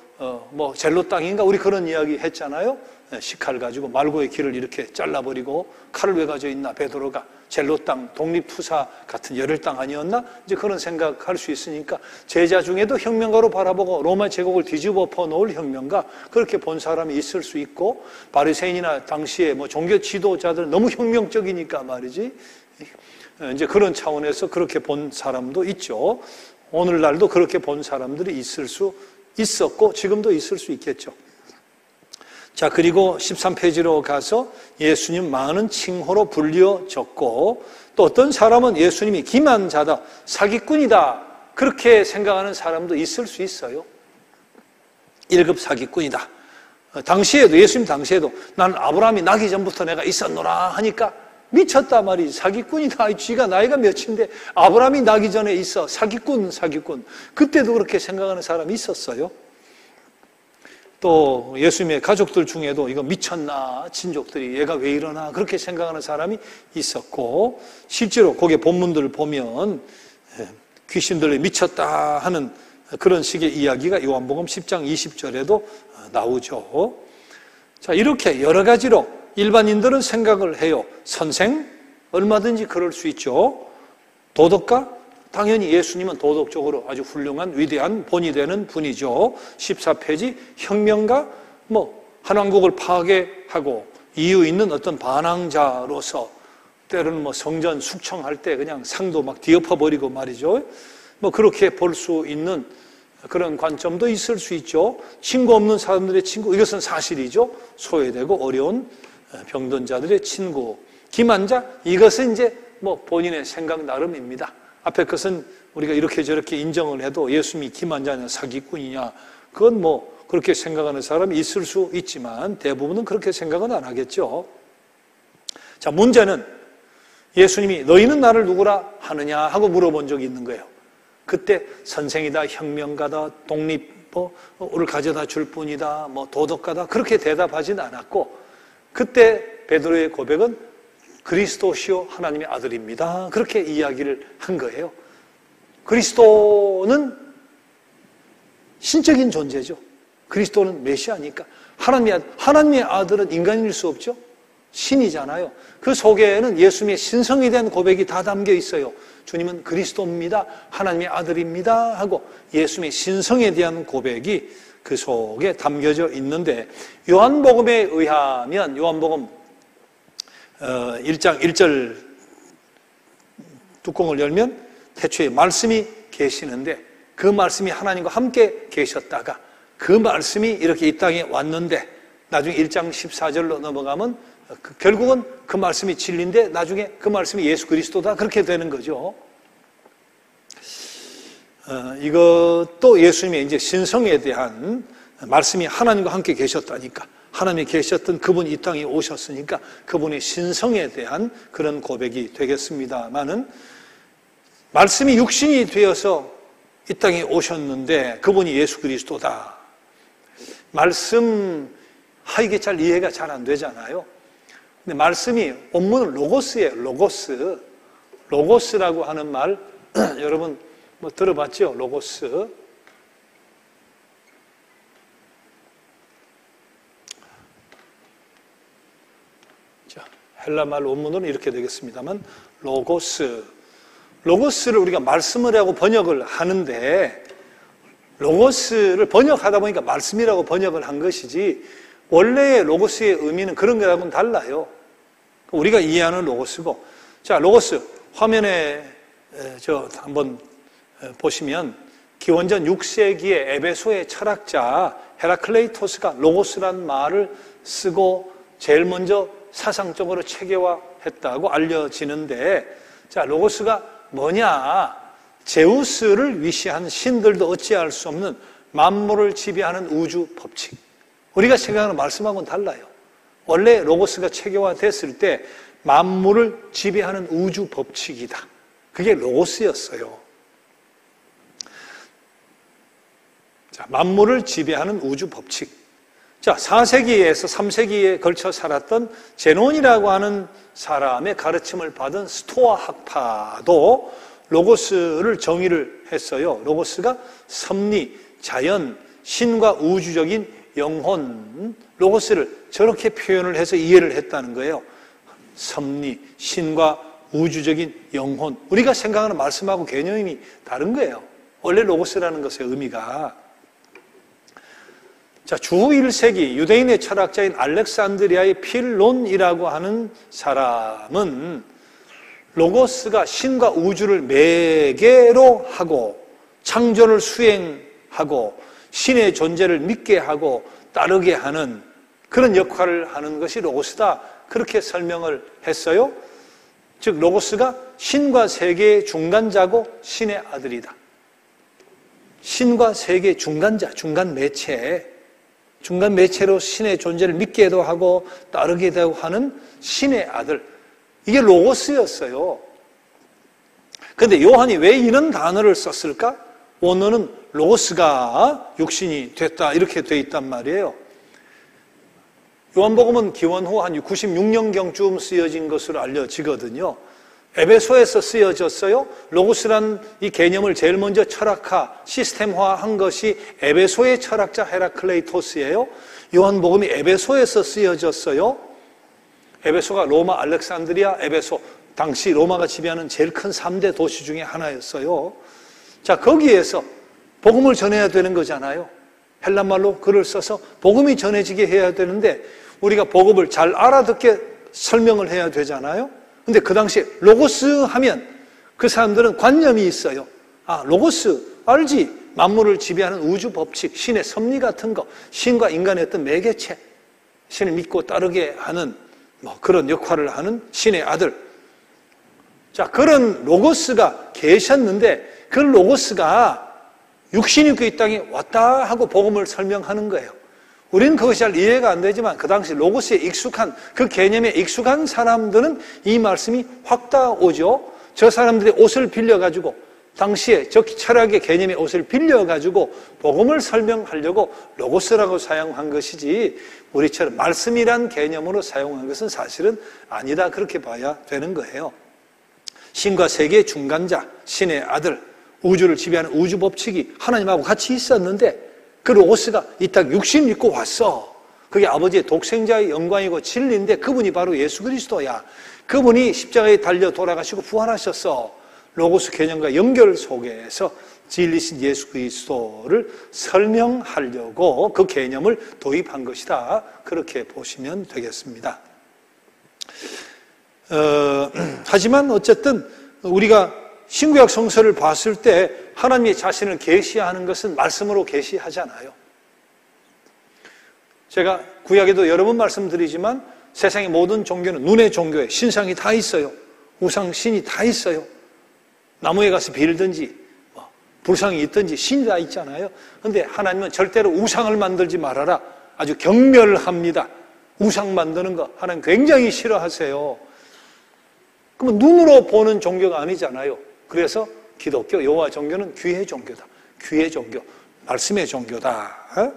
뭐 젤로 땅인가, 우리 그런 이야기 했잖아요. 식칼 가지고 말고의 길을 이렇게 잘라버리고 칼을 왜 가져 있나, 베드로가 젤로 땅, 독립투사 같은 열혈 땅 아니었나? 이제 그런 생각할 수 있으니까 제자 중에도 혁명가로 바라보고 로마 제국을 뒤집어 퍼놓을 혁명가 그렇게 본 사람이 있을 수 있고, 바리새인이나 당시에 뭐 종교 지도자들 너무 혁명적이니까 말이지. 이제 그런 차원에서 그렇게 본 사람도 있죠. 오늘날도 그렇게 본 사람들이 있을 수 있었고 지금도 있을 수 있겠죠. 자, 그리고 13페이지로 가서 예수님 많은 칭호로 불려졌고 또 어떤 사람은 예수님이 기만자다, 사기꾼이다 그렇게 생각하는 사람도 있을 수 있어요. 1급 사기꾼이다. 당시에도, 예수님 당시에도 나는 아브라함이 나기 전부터 내가 있었노라 하니까 미쳤다 말이지. 사기꾼이다. 쥐가 나이가 몇인데 아브라함이 나기 전에 있어. 사기꾼. 그때도 그렇게 생각하는 사람이 있었어요. 또 예수님의 가족들 중에도 이거 미쳤나, 친족들이 얘가 왜 이러나 그렇게 생각하는 사람이 있었고, 실제로 거기에 본문들을 보면 귀신들이 미쳤다 하는 그런 식의 이야기가 요한복음 10장 20절에도 나오죠. 자, 이렇게 여러 가지로 일반인들은 생각을 해요. 선생? 얼마든지 그럴 수 있죠. 도덕가? 당연히 예수님은 도덕적으로 아주 훌륭한 위대한 본이 되는 분이죠. 14페이지 혁명가? 한왕국을 파괴하고 이유 있는 어떤 반항자로서 때로는 성전 숙청할 때 그냥 상도 막 뒤엎어버리고 말이죠. 그렇게 볼 수 있는 그런 관점도 있을 수 있죠. 친구 없는 사람들의 친구, 이것은 사실이죠. 소외되고 어려운 병든 자들의 친구. 기만자, 이것은 이제 본인의 생각 나름입니다. 앞에 것은 우리가 이렇게 저렇게 인정을 해도 예수님이 기만자냐 사기꾼이냐, 그건 그렇게 생각하는 사람이 있을 수 있지만 대부분은 그렇게 생각은 안 하겠죠. 자, 문제는 예수님이 너희는 나를 누구라 하느냐 하고 물어본 적이 있는 거예요. 그때 선생이다, 혁명가다, 독립을 가져다 줄 뿐이다, 도덕가다 그렇게 대답하진 않았고, 그때 베드로의 고백은 그리스도시요 하나님의 아들입니다. 그렇게 이야기를 한 거예요. 그리스도는 신적인 존재죠. 그리스도는 메시아니까. 하나님의 아들은 인간일 수 없죠. 신이잖아요. 그 속에는 예수님의 신성에 대한 고백이 다 담겨 있어요. 주님은 그리스도입니다. 하나님의 아들입니다. 하고 예수님의 신성에 대한 고백이 그 속에 담겨져 있는데, 요한복음에 의하면 요한복음 1장 1절 뚜껑을 열면 태초에 말씀이 계시는데, 그 말씀이 하나님과 함께 계셨다가 그 말씀이 이렇게 이 땅에 왔는데, 나중에 1장 14절로 넘어가면 결국은 그 말씀이 진리인데 나중에 그 말씀이 예수 그리스도다, 그렇게 되는 거죠. 이것도 예수님의 이제 신성에 대한 말씀이 하나님과 함께 계셨다니까, 하나님이 계셨던 그분이 이 땅에 오셨으니까 그분의 신성에 대한 그런 고백이 되겠습니다만은, 말씀이 육신이 되어서 이 땅에 오셨는데 그분이 예수 그리스도다. 말씀, 이게 잘 이해가 잘 안 되잖아요. 근데 말씀이 원문은 로고스예요. 로고스. 로고스라고 하는 말 여러분 들어봤죠? 로고스. 자, 헬라말 원문으로는 이렇게 되겠습니다만, 로고스를 우리가 말씀을 하고 번역을 하는데, 로고스를 번역하다 보니까 말씀이라고 번역을 한 것이지 원래의 로고스의 의미는 그런 거하고는 달라요. 우리가 이해하는 로고스고. 자, 로고스 화면에 한번 보시면 기원전 6세기의 에베소의 철학자 헤라클레이토스가 로고스란 말을 쓰고 제일 먼저 사상적으로 체계화했다고 알려지는데, 자, 로고스가 뭐냐? 제우스를 위시한 신들도 어찌할 수 없는 만물을 지배하는 우주 법칙. 우리가 생각하는 말씀하고는 달라요. 원래 로고스가 체계화됐을 때 만물을 지배하는 우주 법칙이다. 그게 로고스였어요. 자, 만물을 지배하는 우주 법칙. 자, 4세기에서 3세기에 걸쳐 살았던 제논이라고 하는 사람의 가르침을 받은 스토아 학파도 로고스를 정의를 했어요. 로고스가 섭리, 자연, 신과 우주적인 영혼, 로고스를 저렇게 표현을 해서 이해를 했다는 거예요. 섭리, 신과 우주적인 영혼. 우리가 생각하는 말씀하고 개념이 다른 거예요. 원래 로고스라는 것의 의미가. 자, 주 1세기 유대인의 철학자인 알렉산드리아의 필론이라고 하는 사람은 로고스가 신과 우주를 매개로 하고 창조를 수행하고 신의 존재를 믿게 하고 따르게 하는 그런 역할을 하는 것이 로고스다, 그렇게 설명을 했어요. 즉 로고스가 신과 세계의 중간자고 신의 아들이다. 신과 세계의 중간자, 중간 매체로 신의 존재를 믿게도 하고 따르게도 하는 신의 아들, 이게 로고스였어요. 그런데 요한이 왜 이런 단어를 썼을까? 원어는 로고스가 육신이 됐다, 이렇게 돼 있단 말이에요. 요한복음은 기원 후 한 96년경쯤 쓰여진 것으로 알려지거든요. 에베소에서 쓰여졌어요. 로고스란 이 개념을 제일 먼저 철학화, 시스템화한 것이 에베소의 철학자 헤라클레이토스예요. 요한복음이 에베소에서 쓰여졌어요. 에베소가 로마, 알렉산드리아, 에베소, 당시 로마가 지배하는 제일 큰 3대 도시 중에 하나였어요. 자, 거기에서 복음을 전해야 되는 거잖아요. 헬란말로 글을 써서 복음이 전해지게 해야 되는데 우리가 복음을 잘 알아듣게 설명을 해야 되잖아요. 근데 그 당시에 로고스 하면 그 사람들은 관념이 있어요. 아, 로고스 알지? 만물을 지배하는 우주 법칙, 신의 섭리 같은 거, 신과 인간의 어떤 매개체, 신을 믿고 따르게 하는 그런 역할을 하는 신의 아들. 자, 그런 로고스가 계셨는데 그 로고스가 육신이 입고 이 땅에 왔다 하고 복음을 설명하는 거예요. 우리는 그것이 잘 이해가 안 되지만 그 당시 로고스에 익숙한, 그 개념에 익숙한 사람들은 이 말씀이 확 다오죠. 저 사람들의 옷을 빌려가지고, 당시에 저 철학의 개념의 옷을 빌려가지고 복음을 설명하려고 로고스라고 사용한 것이지 우리처럼 말씀이란 개념으로 사용한 것은 사실은 아니다, 그렇게 봐야 되는 거예요. 신과 세계의 중간자, 신의 아들, 우주를 지배하는 우주 법칙이 하나님하고 같이 있었는데 그 로고스가 이 땅 육신 입고 왔어. 그게 아버지의 독생자의 영광이고 진리인데 그분이 바로 예수 그리스도야. 그분이 십자가에 달려 돌아가시고 부활하셨어. 로고스 개념과 연결 속에서 진리신 예수 그리스도를 설명하려고 그 개념을 도입한 것이다, 그렇게 보시면 되겠습니다. 하지만 어쨌든 우리가 신구약 성서를 봤을 때 하나님의 자신을 계시하는 것은 말씀으로 계시하잖아요. 제가 구약에도 여러 번 말씀드리지만 세상의 모든 종교는 눈의 종교에 신상이 다 있어요. 우상 신이 다 있어요. 나무에 가서 빌든지 불상이 있든지 신이 다 있잖아요. 그런데 하나님은 절대로 우상을 만들지 말아라, 아주 경멸합니다. 우상 만드는 거 하나님 굉장히 싫어하세요. 그러면 눈으로 보는 종교가 아니잖아요. 그래서 기독교 여호와 종교는 귀의 종교다. 귀의 종교, 말씀의 종교다.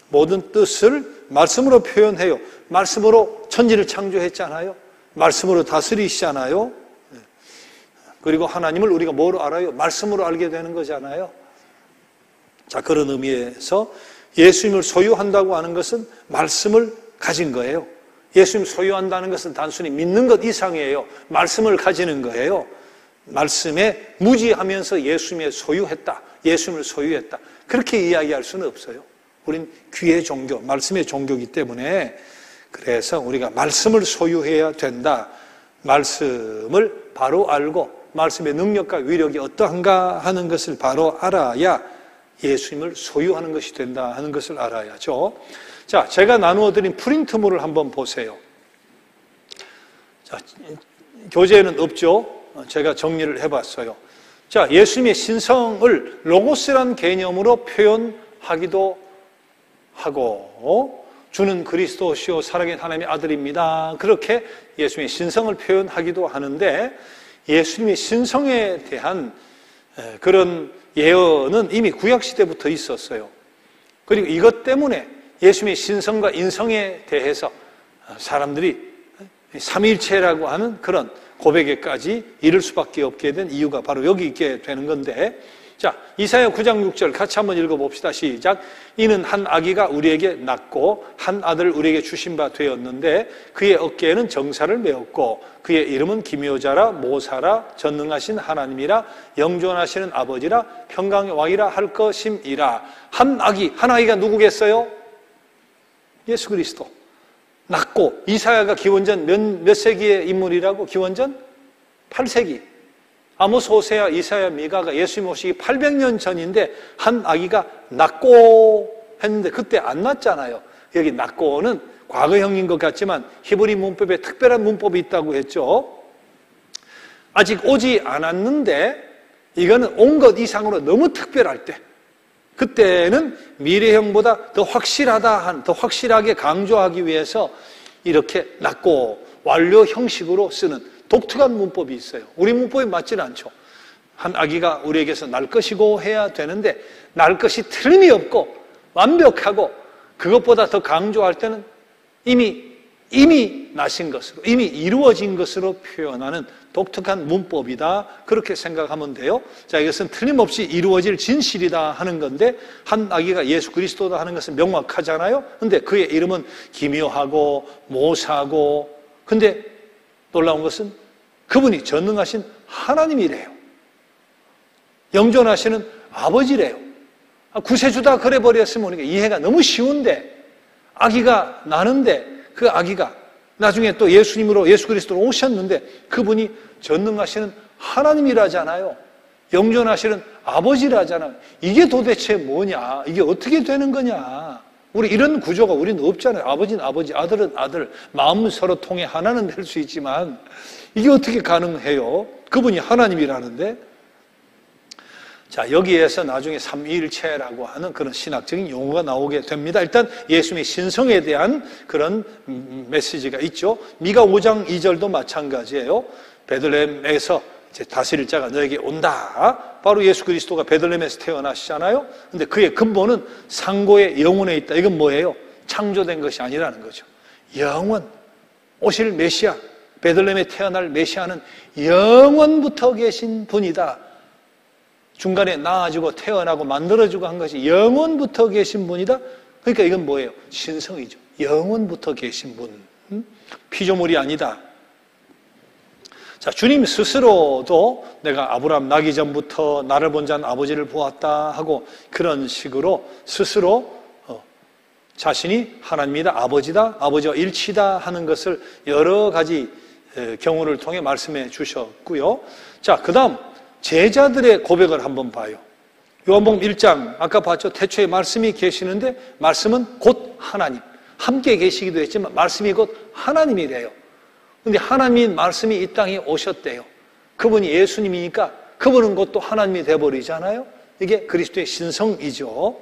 모든 뜻을 말씀으로 표현해요. 말씀으로 천지를 창조했잖아요. 말씀으로 다스리시잖아요. 그리고 하나님을 우리가 뭐로 알아요? 말씀으로 알게 되는 거잖아요. 자, 그런 의미에서 예수님을 소유한다고 하는 것은 말씀을 가진 거예요. 예수님 소유한다는 것은 단순히 믿는 것 이상이에요. 말씀을 가지는 거예요. 말씀에 무지하면서 예수님의 소유했다, 예수님을 소유했다, 그렇게 이야기할 수는 없어요. 우린 귀의 종교, 말씀의 종교이기 때문에, 그래서 우리가 말씀을 소유해야 된다. 말씀을 바로 알고 말씀의 능력과 위력이 어떠한가 하는 것을 바로 알아야 예수님을 소유하는 것이 된다 하는 것을 알아야죠. 자, 제가 나누어 드린 프린트물을 한번 보세요. 자, 교재에는 없죠. 제가 정리를 해봤어요. 자, 예수님의 신성을 로고스란 개념으로 표현하기도 하고, 주는 그리스도시요 살아계신 하나님의 아들입니다, 그렇게 예수님의 신성을 표현하기도 하는데, 예수님의 신성에 대한 그런 예언은 이미 구약시대부터 있었어요. 그리고 이것 때문에 예수님의 신성과 인성에 대해서 사람들이 삼위일체라고 하는 그런 고백에까지 이를 수밖에 없게 된 이유가 바로 여기 있게 되는 건데, 자, 이사야 9장 6절 같이 한번 읽어봅시다. 시작. 이는 한 아기가 우리에게 낳고 한 아들을 우리에게 주신 바 되었는데 그의 어깨에는 정사를 메었고 그의 이름은 기묘자라 모사라 전능하신 하나님이라 영존하시는 아버지라 평강의 왕이라 할 것임이라. 한 아기가 누구겠어요? 예수 그리스도. 낳고, 이사야가 기원전 몇 세기의 인물이라고? 기원전 8세기. 아모스, 호세아, 이사야, 미가가 예수님 오시기 800년 전인데 한 아기가 낳고 했는데 그때 안 낳았잖아요. 여기 낳고는 과거형인 것 같지만 히브리 문법에 특별한 문법이 있다고 했죠. 아직 오지 않았는데 이거는 온 것 이상으로 너무 특별할 때, 그때는 미래형보다 더 확실하게 강조하기 위해서 이렇게 낳고 완료 형식으로 쓰는 독특한 문법이 있어요. 우리 문법이 맞지는 않죠. 한 아기가 우리에게서 날 것이고 해야 되는데 날 것이 틀림이 없고 완벽하고 그것보다 더 강조할 때는 이미 이미 나신 것으로, 이미 이루어진 것으로 표현하는 독특한 문법이다. 그렇게 생각하면 돼요. 자, 이것은 틀림없이 이루어질 진실이다 하는 건데, 한 아기가 예수 그리스도다 하는 것은 명확하잖아요. 근데 그의 이름은 기묘하고 모사고, 근데 놀라운 것은 그분이 전능하신 하나님이래요. 영존하시는 아버지래요. 구세주다 그래 버렸으면 우리가 이해가 너무 쉬운데, 아기가 나는데 그 아기가 나중에 또 예수님으로, 예수 그리스도로 오셨는데 그분이 전능하시는 하나님이라잖아요. 영존하시는 아버지라잖아요. 이게 도대체 뭐냐? 이게 어떻게 되는 거냐? 우리 이런 구조가 우리는 없잖아요. 아버지는 아버지, 아들은 아들, 마음은 서로 통해 하나는 될 수 있지만 이게 어떻게 가능해요? 그분이 하나님이라는데. 자, 여기에서 나중에 삼위일체라고 하는 그런 신학적인 용어가 나오게 됩니다. 일단 예수님의 신성에 대한 그런 메시지가 있죠. 미가 5장 2절도 마찬가지예요. 베들레헴에서 이제 다스릴 자가 너에게 온다. 바로 예수 그리스도가 베들레헴에서 태어나시잖아요. 근데 그의 근본은 상고의 영혼에 있다. 이건 뭐예요? 창조된 것이 아니라는 거죠. 영원, 오실 메시아, 베들레헴에 태어날 메시아는 영원부터 계신 분이다. 중간에 낳아주고 태어나고 만들어주고 한 것이 영원부터 계신 분이다. 그러니까 이건 뭐예요? 신성이죠. 영원부터 계신 분. 피조물이 아니다. 자, 주님 스스로도 내가 아브라함 나기 전부터 나를 본 자는 아버지를 보았다 하고 그런 식으로 스스로 자신이 하나님이다, 아버지다, 아버지와 일치다 하는 것을 여러 가지 경우를 통해 말씀해 주셨고요. 자, 그 다음 제자들의 고백을 한번 봐요. 요한복음 1장 아까 봤죠? 태초에 말씀이 계시는데 말씀은 곧 하나님. 함께 계시기도 했지만 말씀이 곧 하나님이래요. 근데 하나님인 말씀이 이 땅에 오셨대요. 그분이 예수님이니까 그분은 곧 또 하나님이 돼버리잖아요. 이게 그리스도의 신성이죠.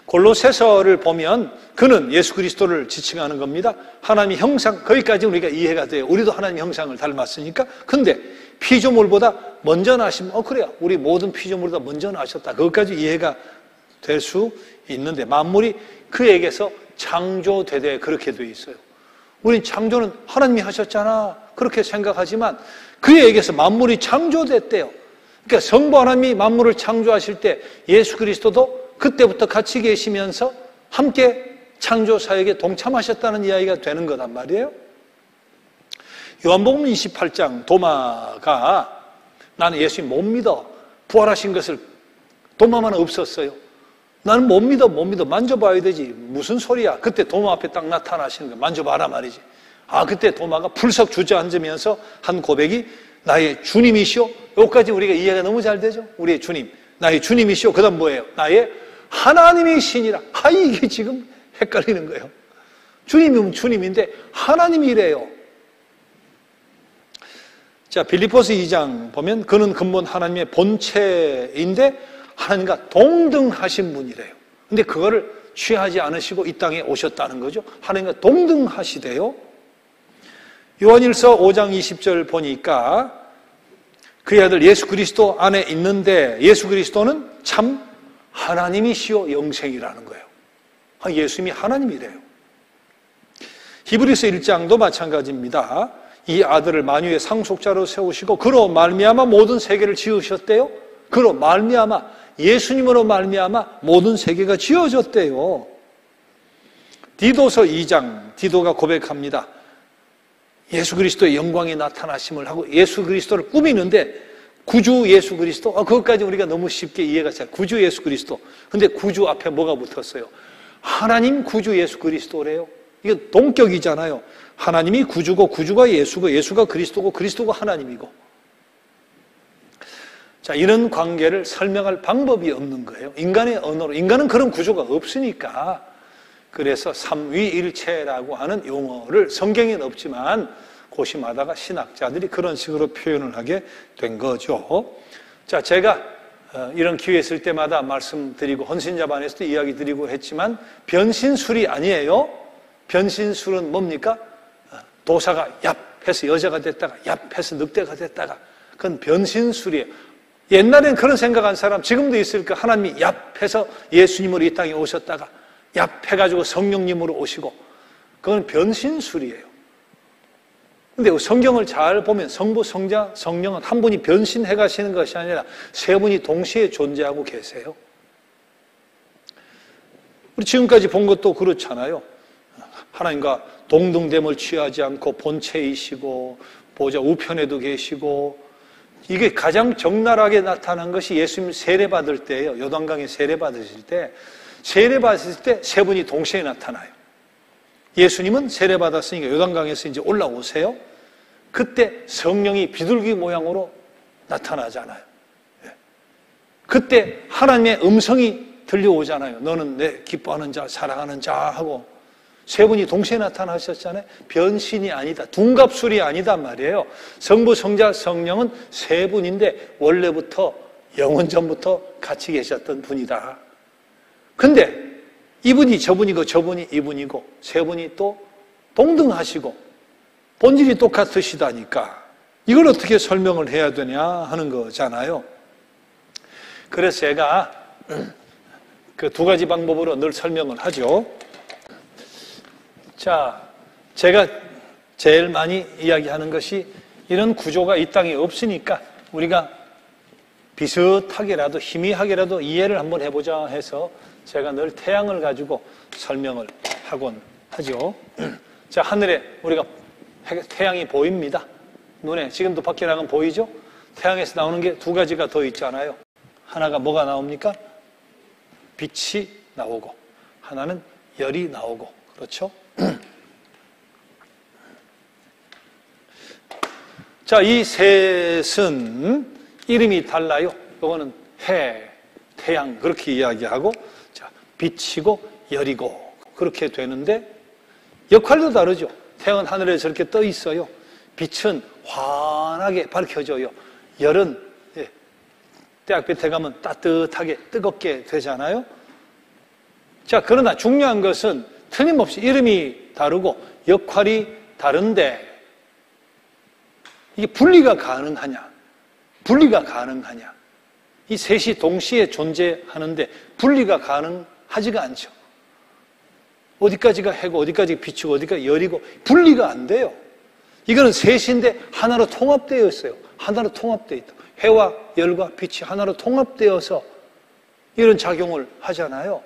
골로새서를 보면 그는 예수 그리스도를 지칭하는 겁니다. 하나님의 형상, 거기까지 우리가 이해가 돼요. 우리도 하나님의 형상을 닮았으니까. 근데 피조물보다 먼저 나신, 그래요. 우리 모든 피조물보다 먼저 나셨다. 그것까지 이해가 될 수 있는데 만물이 그에게서 창조되되 그렇게 되어 있어요. 우린 창조는 하나님이 하셨잖아. 그렇게 생각하지만 그에게서 만물이 창조됐대요. 그러니까 성부 하나님이 만물을 창조하실 때 예수 그리스도도 그때부터 같이 계시면서 함께 창조 사역에 동참하셨다는 이야기가 되는 거란 말이에요. 요한복음 28장 도마가 나는 예수님 못 믿어. 부활하신 것을 도마만 없었어요. 나는 못 믿어. 만져봐야 되지. 무슨 소리야. 그때 도마 앞에 딱 나타나시는 거 만져봐라 말이지. 그때 도마가 풀썩 주저앉으면서 한 고백이 나의 주님이시오. 여기까지 우리가 이해가 너무 잘 되죠. 우리의 주님. 나의 주님이시오. 그 다음 뭐예요? 나의 하나님이시니라. 이게 지금 헷갈리는 거예요. 주님이면 주님인데 하나님이래요. 자, 빌립보서 2장 보면 그는 근본 하나님의 본체인데 하나님과 동등하신 분이래요. 근데 그거를 취하지 않으시고 이 땅에 오셨다는 거죠. 하나님과 동등하시대요. 요한일서 5장 20절 보니까 그의 아들 예수 그리스도 안에 있는데 예수 그리스도는 참 하나님이시요 영생이라는 거예요. 예수님이 하나님이래요. 히브리서 1장도 마찬가지입니다. 이 아들을 만유의 상속자로 세우시고 그로 말미암아 모든 세계를 지으셨대요. 그로 말미암아 예수님으로 말미암아 모든 세계가 지어졌대요. 디도서 2장 디도가 고백합니다. 예수 그리스도의 영광이 나타나심을 하고 예수 그리스도를 꾸미는데 구주 예수 그리스도, 그것까지 우리가 너무 쉽게 이해가 잘. 구주 예수 그리스도. 근데 구주 앞에 뭐가 붙었어요? 하나님 구주 예수 그리스도래요. 이게 동격이잖아요. 하나님이 구주고 구주가 예수고 예수가 그리스도고 그리스도가 하나님이고. 자, 이런 관계를 설명할 방법이 없는 거예요. 인간의 언어로. 인간은 그런 구조가 없으니까. 그래서 삼위일체라고 하는 용어를 성경에는 없지만 고심하다가 신학자들이 그런 식으로 표현을 하게 된 거죠. 자, 제가 이런 기회 있을 때마다 말씀드리고 헌신자반에서도 이야기 드리고 했지만 변신술이 아니에요. 변신술은 뭡니까? 도사가 얍해서 여자가 됐다가 얍해서 늑대가 됐다가 그건 변신술이에요. 옛날엔 그런 생각한 사람 지금도 있을까? 하나님이 얍해서 예수님으로 이 땅에 오셨다가 얍해가지고 성령님으로 오시고 그건 변신술이에요. 근데 성경을 잘 보면 성부, 성자, 성령은 한 분이 변신해 가시는 것이 아니라 세 분이 동시에 존재하고 계세요. 우리 지금까지 본 것도 그렇잖아요. 하나님과 동등됨을 취하지 않고 본체이시고 보좌 우편에도 계시고, 이게 가장 적나라하게 나타난 것이 예수님 세례받을 때예요. 요단강에 세례받으실 때, 세례받으실 때 세 분이 동시에 나타나요. 예수님은 세례받았으니까 요단강에서 이제 올라오세요. 그때 성령이 비둘기 모양으로 나타나잖아요. 그때 하나님의 음성이 들려오잖아요. 너는 내 기뻐하는 자, 사랑하는 자 하고 세 분이 동시에 나타나셨잖아요. 변신이 아니다. 둔갑술이 아니다 말이에요. 성부, 성자, 성령은 세 분인데 원래부터 영원전부터 같이 계셨던 분이다. 근데 이분이 저분이고 저분이 이분이고 세 분이 또 동등하시고 본질이 똑같으시다니까 이걸 어떻게 설명을 해야 되냐 하는 거잖아요. 그래서 제가 그 두 가지 방법으로 늘 설명을 하죠. 자, 제가 제일 많이 이야기하는 것이 이런 구조가 이 땅에 없으니까 우리가 비슷하게라도 희미하게라도 이해를 한번 해보자 해서 제가 늘 태양을 가지고 설명을 하곤 하죠. 자, 하늘에 우리가 태양이 보입니다. 눈에 지금도 밖에 나가면 보이죠? 태양에서 나오는 게 두 가지가 더 있잖아요. 하나가 뭐가 나옵니까? 빛이 나오고 하나는 열이 나오고, 그렇죠? 자, 이 셋은 이름이 달라요. 이거는 해, 태양 그렇게 이야기하고, 자, 빛이고 열이고 그렇게 되는데 역할도 다르죠. 태양은 하늘에 저렇게 떠 있어요. 빛은 환하게 밝혀져요. 열은 대학볕에 가면 따뜻하게 뜨겁게 되잖아요. 자, 그러나 중요한 것은 틀림없이 이름이 다르고 역할이 다른데 이게 분리가 가능하냐? 분리가 가능하냐? 이 셋이 동시에 존재하는데 분리가 가능하지가 않죠. 어디까지가 해고 어디까지가 빛이고 어디까지 열이고 분리가 안 돼요. 이거는 셋인데 하나로 통합되어 있어요. 하나로 통합되어 있다. 해와 열과 빛이 하나로 통합되어서 이런 작용을 하잖아요.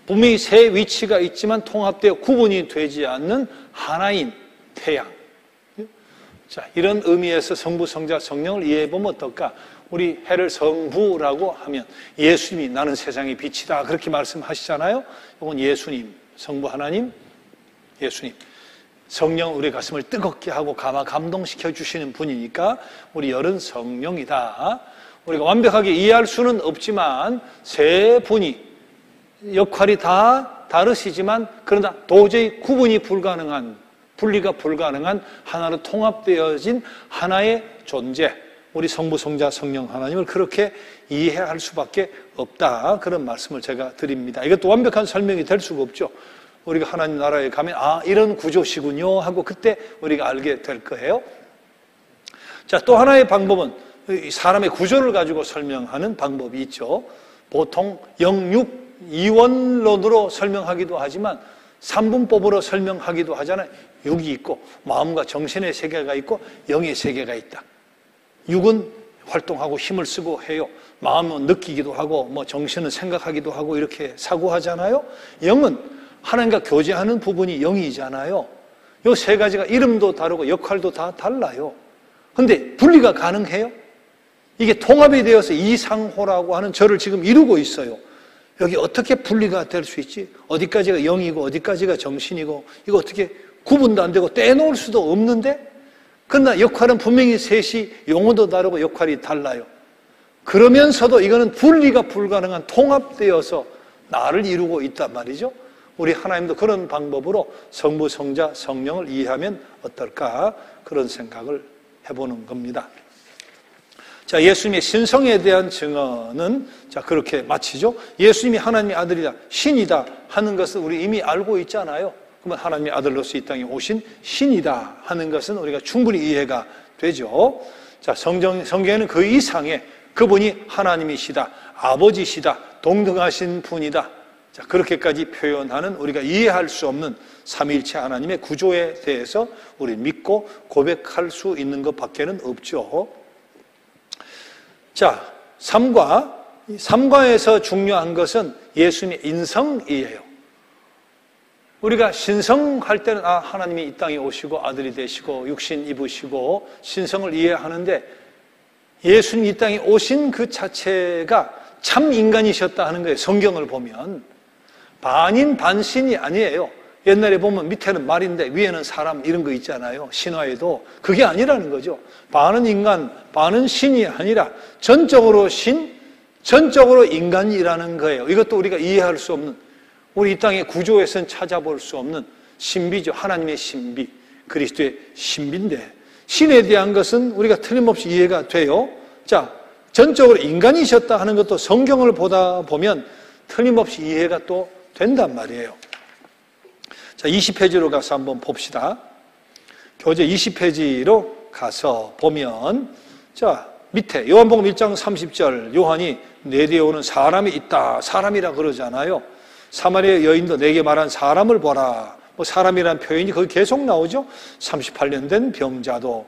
분명히 세 위치가 있지만 통합되어 구분이 되지 않는 하나인 태양. 자, 이런 의미에서 성부, 성자, 성령을 이해해보면 어떨까? 우리 해를 성부라고 하면 예수님이 나는 세상의 빛이다 그렇게 말씀하시잖아요. 이건 예수님, 성부 하나님, 예수님. 성령 우리 가슴을 뜨겁게 하고 감동시켜 주시는 분이니까 우리 열은 성령이다. 우리가 완벽하게 이해할 수는 없지만 세 분이 역할이 다 다르시지만 그러나 도저히 구분이 불가능한, 분리가 불가능한 하나로 통합되어진 하나의 존재, 우리 성부, 성자, 성령 하나님을 그렇게 이해할 수밖에 없다. 그런 말씀을 제가 드립니다. 이것도 완벽한 설명이 될 수가 없죠. 우리가 하나님 나라에 가면 아, 이런 구조시군요 하고 그때 우리가 알게 될 거예요. 자, 또 하나의 방법은 사람의 구조를 가지고 설명하는 방법이 있죠. 보통 영육 이원론으로 설명하기도 하지만 삼분법으로 설명하기도 하잖아요. 육이 있고 마음과 정신의 세계가 있고 영의 세계가 있다. 육은 활동하고 힘을 쓰고 해요. 마음은 느끼기도 하고 뭐 정신은 생각하기도 하고 이렇게 사고하잖아요. 영은 하나님과 교제하는 부분이 영이잖아요. 이 세 가지가 이름도 다르고 역할도 다 달라요. 근데 분리가 가능해요? 이게 통합이 되어서 이상호라고 하는 저를 지금 이루고 있어요. 여기 어떻게 분리가 될 수 있지? 어디까지가 영이고 어디까지가 정신이고 이거 어떻게 구분도 안 되고 떼놓을 수도 없는데, 그러나 역할은 분명히 셋이 용어도 다르고 역할이 달라요. 그러면서도 이거는 분리가 불가능한 통합되어서 나를 이루고 있단 말이죠. 우리 하나님도 그런 방법으로 성부, 성자, 성령을 이해하면 어떨까? 그런 생각을 해보는 겁니다. 자, 예수님의 신성에 대한 증언은 자, 그렇게 마치죠. 예수님이 하나님의 아들이다, 신이다 하는 것은 우리 이미 알고 있잖아요. 그러면 하나님의 아들로서 이 땅에 오신 신이다 하는 것은 우리가 충분히 이해가 되죠. 자, 성경에는 그 이상의 그분이 하나님이시다, 아버지시다, 동등하신 분이다. 자, 그렇게까지 표현하는 우리가 이해할 수 없는 삼위일체 하나님의 구조에 대해서 우리 믿고 고백할 수 있는 것밖에는 없죠. 자, 삼가에서 중요한 것은 예수님의 인성이에요. 우리가 신성할 때는 하나님이 이 땅에 오시고 아들이 되시고 육신 입으시고 신성을 이해하는데, 예수님 이 땅에 오신 그 자체가 참 인간이셨다 하는 거예요. 성경을 보면 반인 반신이 아니에요. 옛날에 보면 밑에는 말인데 위에는 사람 이런 거 있잖아요. 신화에도 그게 아니라는 거죠. 반은 인간, 반은 신이 아니라 전적으로 신, 전적으로 인간이라는 거예요. 이것도 우리가 이해할 수 없는, 우리 이 땅의 구조에서는 찾아볼 수 없는 신비죠. 하나님의 신비, 그리스도의 신비인데, 신에 대한 것은 우리가 틀림없이 이해가 돼요. 자, 전적으로 인간이셨다 하는 것도 성경을 보다 보면 틀림없이 이해가 또 된단 말이에요. 자, 20페이지로 가서 한번 봅시다. 교재 20페이지로 가서 보면, 자, 밑에 요한복음 1장 30절, 요한이 내게 오는 사람이 있다, 사람이라 그러잖아요. 사마리아 여인도 내게 말한 사람을 보라. 뭐 사람이라는 표현이 거기 계속 나오죠. 38년 된 병자도,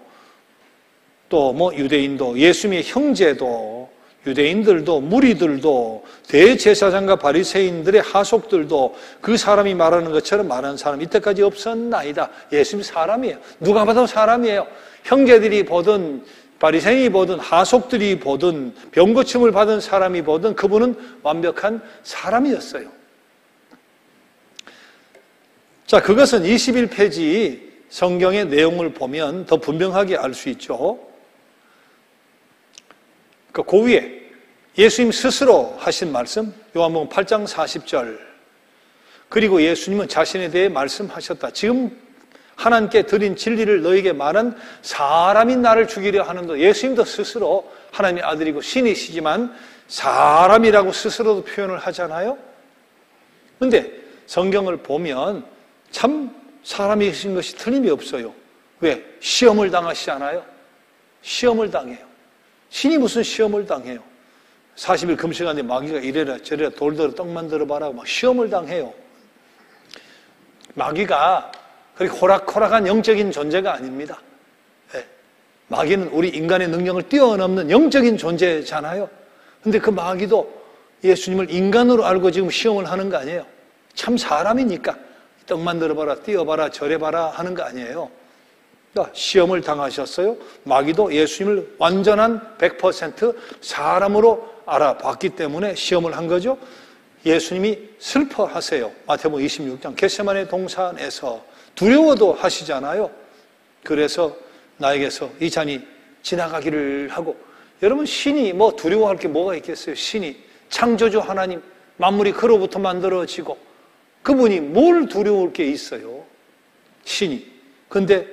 또 뭐 유대인도, 예수님의 형제도, 유대인들도, 무리들도, 대제사장과 바리새인들의 하속들도 그 사람이 말하는 것처럼 말하는 사람 이때까지 없었나이다. 예수님 사람이에요. 누가 봐도 사람이에요. 형제들이 보든 바리새인이 보든 하속들이 보든 병고침을 받은 사람이 보든 그분은 완벽한 사람이었어요. 자, 그것은 21페이지 성경의 내용을 보면 더 분명하게 알 수 있죠. 그 위에 예수님 스스로 하신 말씀, 요한복음 8장 40절, 그리고 예수님은 자신에 대해 말씀하셨다. 지금 하나님께 드린 진리를 너에게 말한 사람이 나를 죽이려 하는도, 예수님도 스스로 하나님의 아들이고 신이시지만 사람이라고 스스로도 표현을 하잖아요. 그런데 성경을 보면 참 사람이신 것이 틀림이 없어요. 왜? 시험을 당하시잖아요. 시험을 당해요. 신이 무슨 시험을 당해요? 40일 금식하는데 마귀가 이래라 저래라 돌들어 떡 만들어봐라 막 시험을 당해요. 마귀가 그렇게 호락호락한 영적인 존재가 아닙니다. 네. 마귀는 우리 인간의 능력을 뛰어넘는 영적인 존재잖아요. 근데 그 마귀도 예수님을 인간으로 알고 지금 시험을 하는 거 아니에요. 참 사람이니까 떡 만들어봐라, 뛰어봐라, 저래봐라 하는 거 아니에요. 그러니까 시험을 당하셨어요. 마귀도 예수님을 완전한 100% 사람으로 알아봤기 때문에 시험을 한 거죠. 예수님이 슬퍼하세요. 마태복음 26장 겟세마네 동산에서 두려워도 하시잖아요. 그래서 나에게서 이 잔이 지나가기를 하고, 여러분 신이 뭐 두려워할 게 뭐가 있겠어요? 신이 창조주 하나님, 만물이 그로부터 만들어지고 그분이 뭘 두려울 게 있어요? 신이. 근데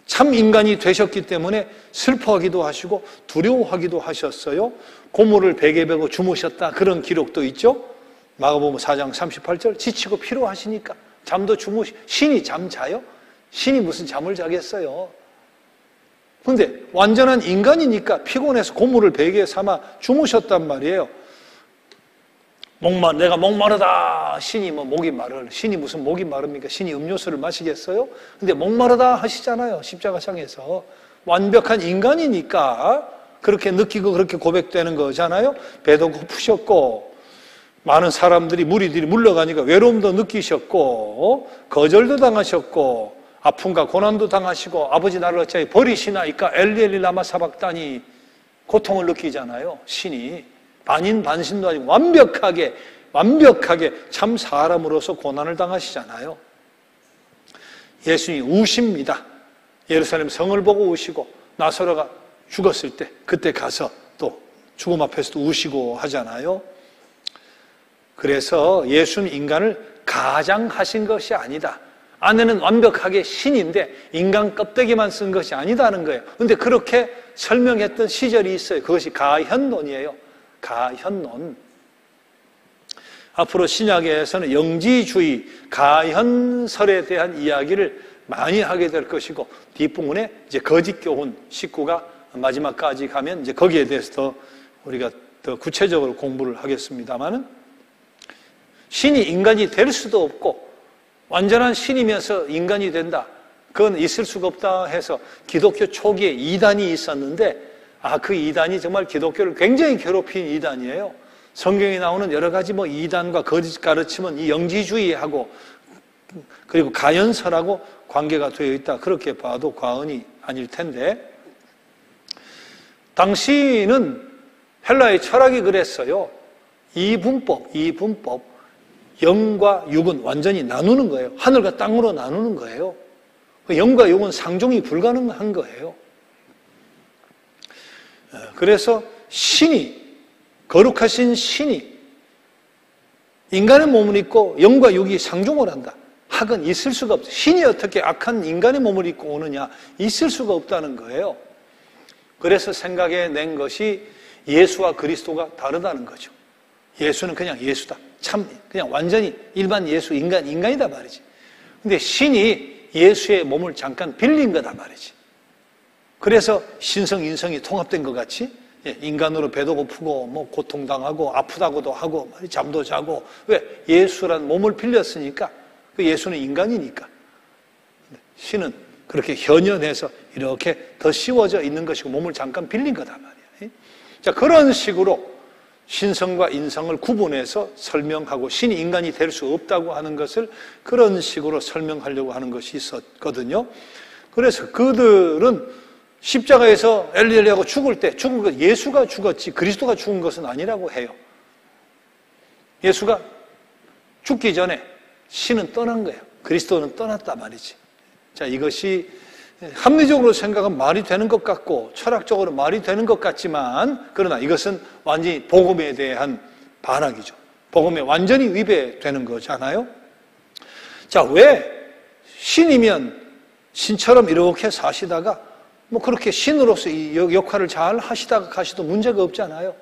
참 인간이 되셨기 때문에 슬퍼하기도 하시고 두려워하기도 하셨어요. 고물을 베개 베고 주무셨다, 그런 기록도 있죠. 마가복음 4장 38절, 지치고 피로하시니까 잠도 신이 잠 자요? 신이 무슨 잠을 자겠어요? 근데 완전한 인간이니까 피곤해서 고물을 베개에 삼아 주무셨단 말이에요. 내가 목마르다. 신이 뭐 목이 마를, 신이 무슨 목이 마릅니까? 신이 음료수를 마시겠어요? 근데 목마르다 하시잖아요. 십자가상에서. 완벽한 인간이니까 그렇게 느끼고 그렇게 고백되는 거잖아요. 배도 고프셨고, 많은 사람들이, 무리들이 물러가니까 외로움도 느끼셨고, 거절도 당하셨고, 아픔과 고난도 당하시고, 아버지 나를 어찌 버리시나이까 엘리 라마 사박다니 고통을 느끼잖아요. 신이. 반인 반신도 아니고 완벽하게 참 사람으로서 고난을 당하시잖아요. 예수님이 우십니다. 예루살렘 성을 보고 우시고, 나사로가 죽었을 때 그때 가서 또 죽음 앞에서도 우시고 하잖아요. 그래서 예수는 인간을 가장하신 것이 아니다. 안에는 완벽하게 신인데 인간 껍데기만 쓴 것이 아니다는 거예요. 그런데 그렇게 설명했던 시절이 있어요. 그것이 가현론이에요. 가현론. 앞으로 신약에서는 영지주의, 가현설에 대한 이야기를 많이 하게 될 것이고, 뒷부분에 이제 거짓교훈 19가 마지막까지 가면 이제 거기에 대해서 더 우리가 더 구체적으로 공부를 하겠습니다만은, 신이 인간이 될 수도 없고 완전한 신이면서 인간이 된다. 그건 있을 수가 없다 해서 기독교 초기에 이단이 있었는데 그 이단이 정말 기독교를 굉장히 괴롭힌 이단이에요. 성경에 나오는 여러 가지 이단과 거짓 가르침은 이 영지주의하고 그리고 가연설하고 관계가 되어 있다. 그렇게 봐도 과언이 아닐 텐데 당시는 헬라의 철학이 그랬어요. 이분법. 영과 육은 완전히 나누는 거예요. 하늘과 땅으로 나누는 거예요. 영과 육은 상종이 불가능한 거예요. 그래서 거룩하신 신이 인간의 몸을 입고 영과 육이 상종을 한다. 학은 있을 수가 없어요. 신이 어떻게 악한 인간의 몸을 입고 오느냐? 있을 수가 없다는 거예요. 그래서 생각해낸 것이 예수와 그리스도가 다르다는 거죠. 예수는 그냥 예수다. 그냥 완전히 일반 예수, 인간이다 말이지. 근데 신이 예수의 몸을 잠깐 빌린 거다 말이지. 그래서 신성, 인성이 통합된 것 같이 인간으로 배도 고프고 고통당하고 아프다고도 하고 잠도 자고 왜? 예수란 몸을 빌렸으니까 그 예수는 인간이니까 신은 그렇게 현현해서 이렇게 더 씌워져 있는 것이고 몸을 잠깐 빌린 거다 말이야. 자, 그런 식으로 신성과 인성을 구분해서 설명하고 신이 인간이 될 수 없다고 하는 것을 그런 식으로 설명하려고 하는 것이 있었거든요. 그래서 그들은 십자가에서 엘리엘리하고 죽을 것 예수가 죽었지 그리스도가 죽은 것은 아니라고 해요. 예수가 죽기 전에 신은 떠난 거예요. 그리스도는 떠났단 말이지. 자, 이것이 합리적으로 생각하면 말이 되는 것 같고 철학적으로 말이 되는 것 같지만 그러나 이것은 완전히 복음에 대한 반항이죠. 복음에 완전히 위배되는 거잖아요. 자, 왜 신이면 신처럼 이렇게 사시다가 그렇게 신으로서 이 역할을 잘 하시다가 가셔도 문제가 없잖아요.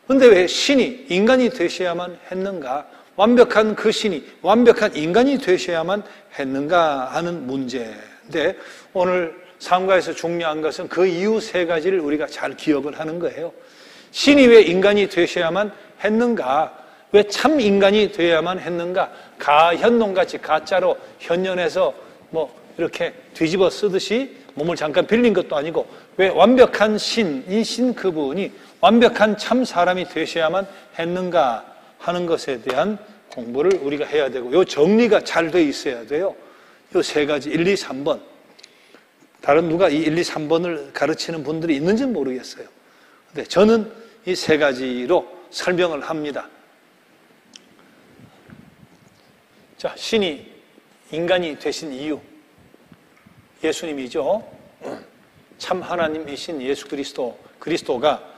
그런데 왜 신이 인간이 되셔야만 했는가? 완벽한 그 신이 완벽한 인간이 되셔야만 했는가 하는 문제인데 오늘 삼가에서 중요한 것은 그 이유 세 가지를 우리가 잘 기억을 하는 거예요. 신이 왜 인간이 되셔야만 했는가? 왜 참 인간이 되어야만 했는가? 가현놈같이 가짜로 현연해서 이렇게 뒤집어 쓰듯이 몸을 잠깐 빌린 것도 아니고 왜 완벽한 신, 이 신 그분이 완벽한 참 사람이 되셔야만 했는가 하는 것에 대한 공부를 우리가 해야 되고 이 정리가 잘 돼 있어야 돼요. 이 세 가지 1, 2, 3번 다른 누가 이 1, 2, 3번을 가르치는 분들이 있는지는 모르겠어요. 근데 저는 이 세 가지로 설명을 합니다. 자, 신이 인간이 되신 이유 예수님이죠. 참 하나님이신 예수 그리스도가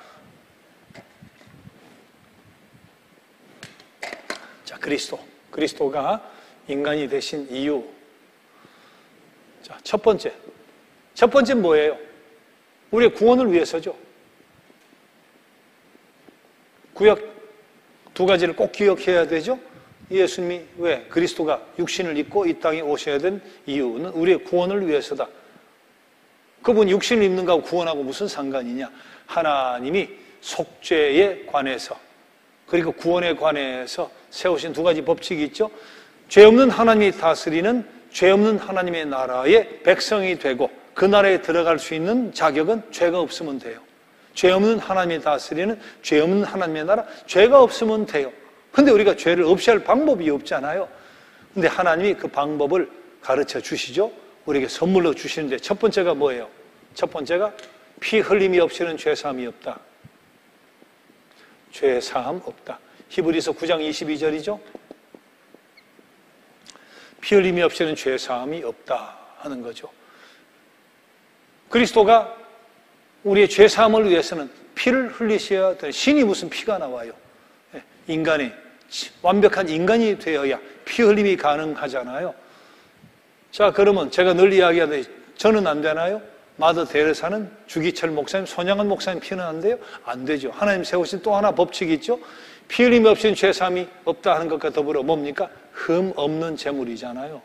그리스도가 인간이 되신 이유. 자, 첫 번째 뭐예요? 우리의 구원을 위해서죠. 구약 두 가지를 꼭 기억해야 되죠. 예수님이 왜 그리스도가 육신을 입고 이 땅에 오셔야 된 이유는 우리의 구원을 위해서다. 그분 육신을 입는 거하고 구원하고 무슨 상관이냐? 하나님이 속죄에 관해서 그리고 구원에 관해서 세우신 두 가지 법칙이 있죠. 죄 없는 하나님이 다스리는 죄 없는 하나님의 나라의 백성이 되고 그 나라에 들어갈 수 있는 자격은 죄가 없으면 돼요. 죄 없는 하나님이 다스리는 죄 없는 하나님의 나라, 죄가 없으면 돼요. 근데 우리가 죄를 없이 할 방법이 없잖아요. 근데 하나님이 그 방법을 가르쳐 주시죠. 우리에게 선물로 주시는데 첫 번째가 뭐예요? 첫 번째가 피 흘림이 없이는 죄사함이 없다. 죄사함 없다. 히브리서 9장 22절이죠. 피 흘림이 없이는 죄사함이 없다 하는 거죠. 그리스도가 우리의 죄사함을 위해서는 피를 흘리셔야 돼요. 신이 무슨 피가 나와요? 인간이 완벽한 인간이 되어야 피 흘림이 가능하잖아요. 자, 그러면 제가 늘 이야기하듯이 저는 안 되나요? 마더 데레사는 주기철 목사님, 손양은 목사님 피는 안 돼요? 안 되죠. 하나님 세우신 또 하나 법칙이 있죠. 피 흘림이 없이는 죄사함이 없다 하는 것과 더불어 뭡니까? 흠 없는 제물이잖아요.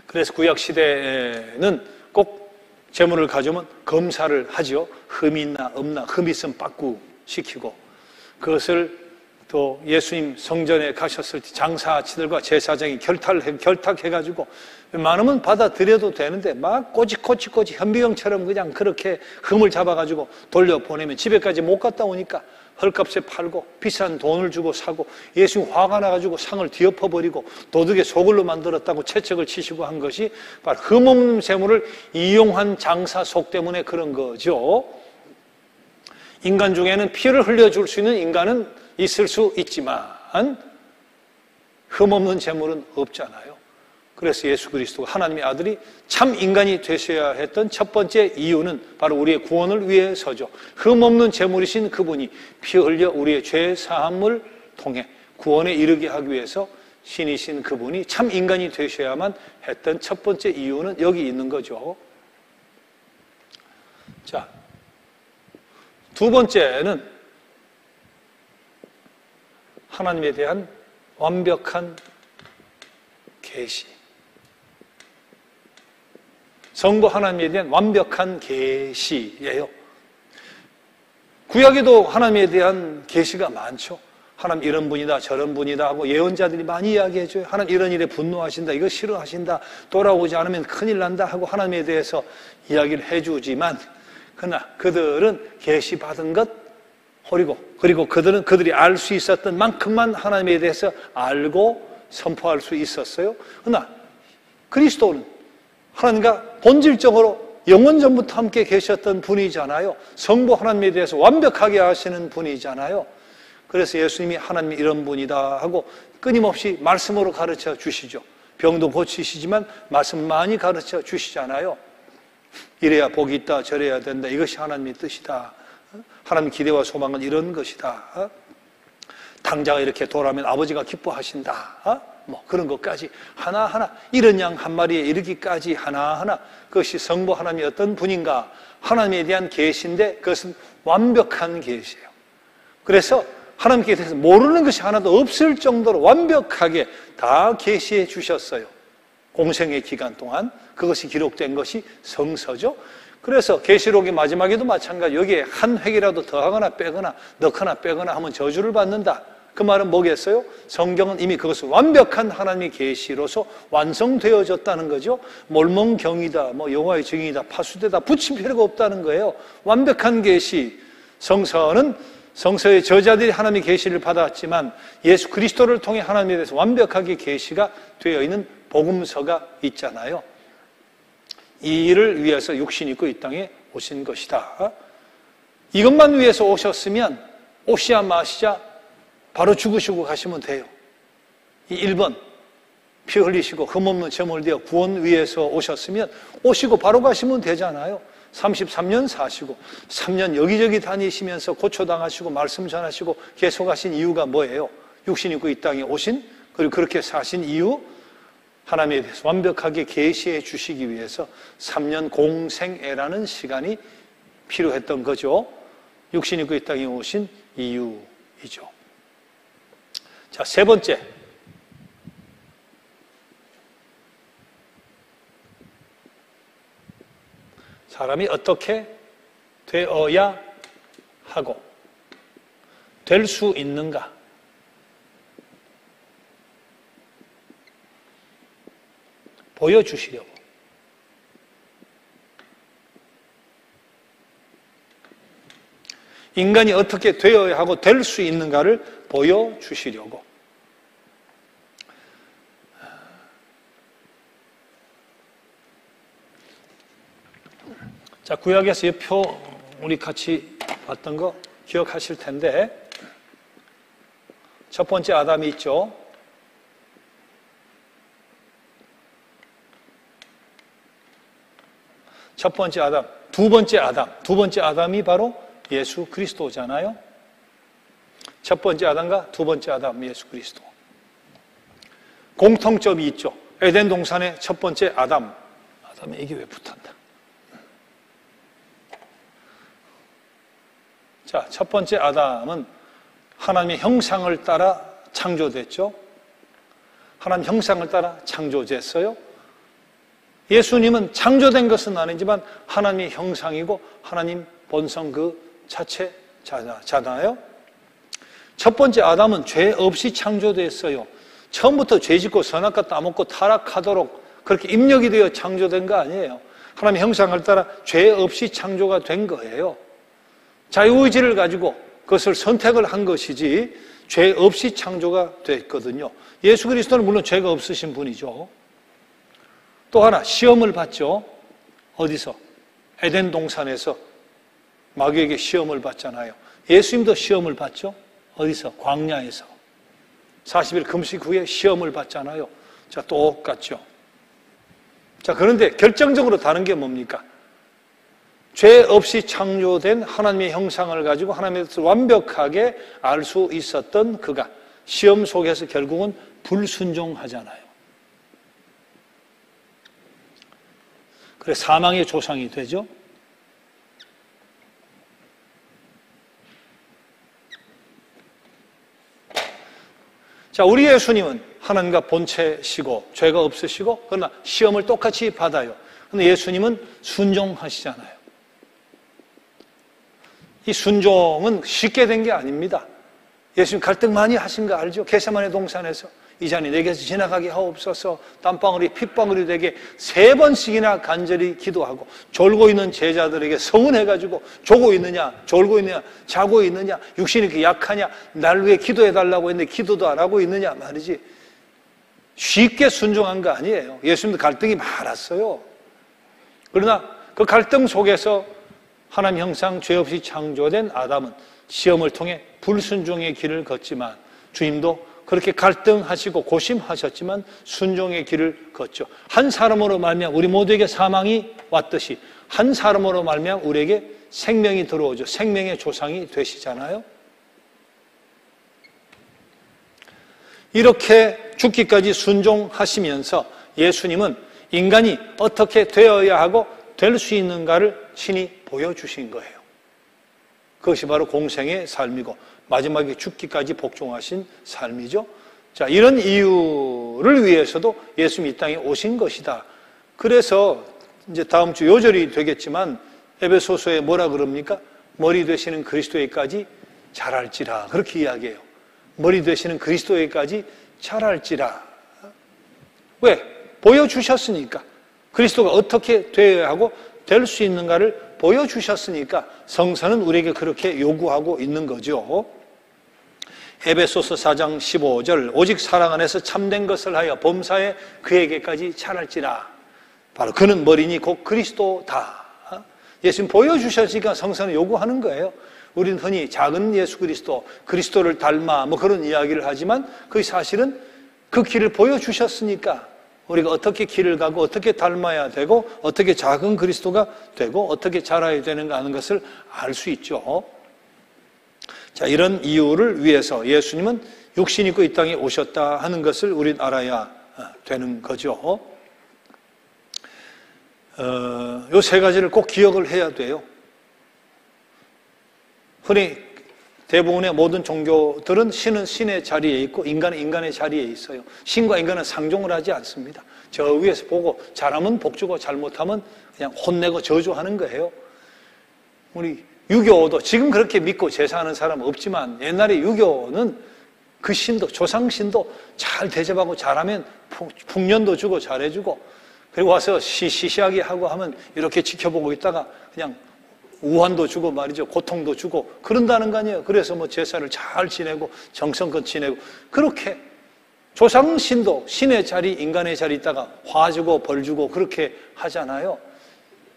그래서 구약 시대에는 꼭 제물을 가져오면 검사를 하죠. 흠이 있나 없나, 흠 있으면 빠꾸 시키고. 그것을 또 예수님 성전에 가셨을 때 장사치들과 제사장이 결탁해가지고 많으면 받아들여도 되는데 막 꼬치꼬치 현미경처럼 그냥 그렇게 흠을 잡아가지고 돌려보내면 집에까지 못 갔다 오니까 헐값에 팔고 비싼 돈을 주고 사고 예수님 화가 나가지고 상을 뒤엎어버리고 도둑의 소굴로 만들었다고 채찍을 치시고 한 것이 바로 흠없는 재물을 이용한 장사 속 때문에 그런 거죠. 인간 중에는 피를 흘려줄 수 있는 인간은 있을 수 있지만 흠없는 재물은 없잖아요. 그래서 예수 그리스도가 하나님의 아들이 참 인간이 되셔야 했던 첫 번째 이유는 바로 우리의 구원을 위해서죠. 흠없는 재물이신 그분이 피 흘려 우리의 죄 사함을 통해 구원에 이르게 하기 위해서 신이신 그분이 참 인간이 되셔야만 했던 첫 번째 이유는 여기 있는 거죠. 자, 두 번째는 하나님에 대한 완벽한 계시. 성부 하나님에 대한 완벽한 계시예요. 구약에도 하나님에 대한 계시가 많죠. 하나님 이런 분이다 저런 분이다 하고 예언자들이 많이 이야기해줘요. 하나님 이런 일에 분노하신다, 이거 싫어하신다, 돌아오지 않으면 큰일 난다 하고 하나님에 대해서 이야기를 해주지만 그러나 그들은 계시받은 것 그리고 그들은 그들이 알 수 있었던 만큼만 하나님에 대해서 알고 선포할 수 있었어요. 그러나 그리스도는 하나님과 본질적으로 영원 전부터 함께 계셨던 분이잖아요. 성부 하나님에 대해서 완벽하게 아시는 분이잖아요. 그래서 예수님이 하나님이 이런 분이다 하고 끊임없이 말씀으로 가르쳐 주시죠. 병도 고치시지만 말씀 많이 가르쳐 주시잖아요. 이래야 복이 있다, 저래야 된다, 이것이 하나님의 뜻이다. 하나님 기대와 소망은 이런 것이다. 당자가 이렇게 돌아오면 아버지가 기뻐하신다. 뭐 그런 것까지 하나하나 이런 양 한 마리에 이르기까지 하나하나 그것이 성부 하나님이 어떤 분인가 하나님에 대한 계시인데 그것은 완벽한 계시예요. 그래서 하나님께 대해서 모르는 것이 하나도 없을 정도로 완벽하게 다 계시해 주셨어요. 공생의 기간 동안 그것이 기록된 것이 성서죠. 그래서 계시록의 마지막에도 마찬가지 여기에 한 획이라도 더하거나 빼거나 넣거나 빼거나 하면 저주를 받는다. 그 말은 뭐겠어요? 성경은 이미 그것을 완벽한 하나님의 계시로서 완성되어졌다는 거죠. 몰몬경이다, 뭐 여호와의 증인이다, 파수되다 붙일 필요가 없다는 거예요. 완벽한 계시. 성서는 성서의 저자들이 하나님의 계시를 받았지만 예수 그리스도를 통해 하나님에 대해서 완벽하게 계시가 되어 있는 복음서가 있잖아요. 이 일을 위해서 육신 입고 이 땅에 오신 것이다. 이것만 위해서 오셨으면 오시자 마시자 바로 죽으시고 가시면 돼요. 이 1번 피 흘리시고 흠없는 제물 되어 구원 위해서 오셨으면 오시고 바로 가시면 되잖아요. 33년 사시고 3년 여기저기 다니시면서 고초당하시고 말씀 전하시고 계속하신 이유가 뭐예요? 육신 입고 이 땅에 오신 그리고 그렇게 사신 이유 하나님에 대해서 완벽하게 계시해 주시기 위해서 3년 공생애라는 시간이 필요했던 거죠. 육신 입고 이 땅에 오신 이유이죠. 자, 세 번째. 사람이 어떻게 되어야 하고 될 수 있는가? 보여주시려고. 인간이 어떻게 되어야 하고 될 수 있는가를 보여주시려고. 자, 구약에서 이 표 우리 같이 봤던 거 기억하실 텐데 첫 번째 아담이 있죠. 첫 번째 아담, 두 번째 아담이 바로 예수 그리스도잖아요. 첫 번째 아담과 두 번째 아담 예수 그리스도. 공통점이 있죠. 에덴 동산의 첫 번째 아담. 아담에 이게 왜 붙었나? 자, 첫 번째 아담은 하나님의 형상을 따라 창조됐죠. 하나님 형상을 따라 창조됐어요. 예수님은 창조된 것은 아니지만 하나님의 형상이고 하나님 본성 그 자체잖아요. 첫 번째 아담은 죄 없이 창조됐어요. 처음부터 죄 짓고 선악과 따먹고 타락하도록 그렇게 입력이 되어 창조된 거 아니에요. 하나님의 형상을 따라 죄 없이 창조가 된 거예요. 자유의지를 가지고 그것을 선택을 한 것이지 죄 없이 창조가 됐거든요. 예수 그리스도는 물론 죄가 없으신 분이죠. 또 하나 시험을 받죠. 어디서? 에덴 동산에서 마귀에게 시험을 받잖아요. 예수님도 시험을 받죠. 어디서? 광야에서 40일 금식 후에 시험을 받잖아요. 자, 똑같죠. 자, 그런데 결정적으로 다른 게 뭡니까? 죄 없이 창조된 하나님의 형상을 가지고 하나님의 뜻을 완벽하게 알 수 있었던 그가 시험 속에서 결국은 불순종하잖아요. 그래 사망의 조상이 되죠. 자, 우리 예수님은 하나님과 본체시고 죄가 없으시고 그러나 시험을 똑같이 받아요. 그런데 예수님은 순종하시잖아요. 이 순종은 쉽게 된 게 아닙니다. 예수님 갈등 많이 하신 거 알죠? 겟세마네 동산에서 이 잔이 내게서 지나가게 하옵소서, 땀방울이 핏방울이 되게 3번씩이나 간절히 기도하고 졸고 있는 제자들에게 서운해가지고 조고 있느냐, 졸고 있느냐, 자고 있느냐, 육신이 이렇게 약하냐, 날 위해 기도해달라고 했는데 기도도 안 하고 있느냐 말이지. 쉽게 순종한 거 아니에요. 예수님도 갈등이 많았어요. 그러나 그 갈등 속에서 하나님 형상 죄 없이 창조된 아담은 시험을 통해 불순종의 길을 걷지만 주님도 그렇게 갈등하시고 고심하셨지만 순종의 길을 걷죠. 한 사람으로 말미암아 우리 모두에게 사망이 왔듯이 한 사람으로 말미암아 우리에게 생명이 들어오죠. 생명의 조상이 되시잖아요. 이렇게 죽기까지 순종하시면서 예수님은 인간이 어떻게 되어야 하고 될 수 있는가를 친히 보여주신 거예요. 그것이 바로 공생의 삶이고 마지막에 죽기까지 복종하신 삶이죠. 자, 이런 이유를 위해서도 예수님이 이 땅에 오신 것이다. 그래서 이제 다음 주 요절이 되겠지만 에베소서에 뭐라 그럽니까? 머리 되시는 그리스도에까지 자랄지라. 그렇게 이야기해요. 머리 되시는 그리스도에까지 자랄지라. 왜? 보여주셨으니까. 그리스도가 어떻게 되어야 하고 될 수 있는가를 보여주셨으니까 성서는 우리에게 그렇게 요구하고 있는 거죠. 에베소서 4장 15절 오직 사랑 안에서 참된 것을 하여 범사에 그에게까지 자랄지라. 바로 그는 머리니 곧 그리스도다. 예수님 보여주셨으니까 성서는 요구하는 거예요. 우리는 흔히 작은 예수 그리스도, 그리스도를 닮아 뭐 그런 이야기를 하지만 그 사실은 그 길을 보여주셨으니까 우리가 어떻게 길을 가고 어떻게 닮아야 되고 어떻게 작은 그리스도가 되고 어떻게 자라야 되는가 하는 것을 알 수 있죠. 자, 이런 이유를 위해서 예수님은 육신 입고 이 땅에 오셨다 하는 것을 우리는 알아야 되는 거죠. 요 3가지를 꼭 기억을 해야 돼요. 흔히 대부분의 모든 종교들은 신은 신의 자리에 있고 인간은 인간의 자리에 있어요. 신과 인간은 상종을 하지 않습니다. 저 위에서 보고 잘하면 복주고 잘못하면 그냥 혼내고 저주하는 거예요. 우리 유교도 지금 그렇게 믿고 제사하는 사람은 없지만 옛날에 유교는 그 신도 조상신도 잘 대접하고 잘하면 풍년도 주고 잘해주고 그리고 와서 시시하게 하고 하면 이렇게 지켜보고 있다가 그냥 우환도 주고 말이죠. 고통도 주고 그런다는 거 아니에요. 그래서 뭐 제사를 잘 지내고 정성껏 지내고 그렇게 조상신도 신의 자리 인간의 자리 있다가 화 주고 벌 주고 그렇게 하잖아요.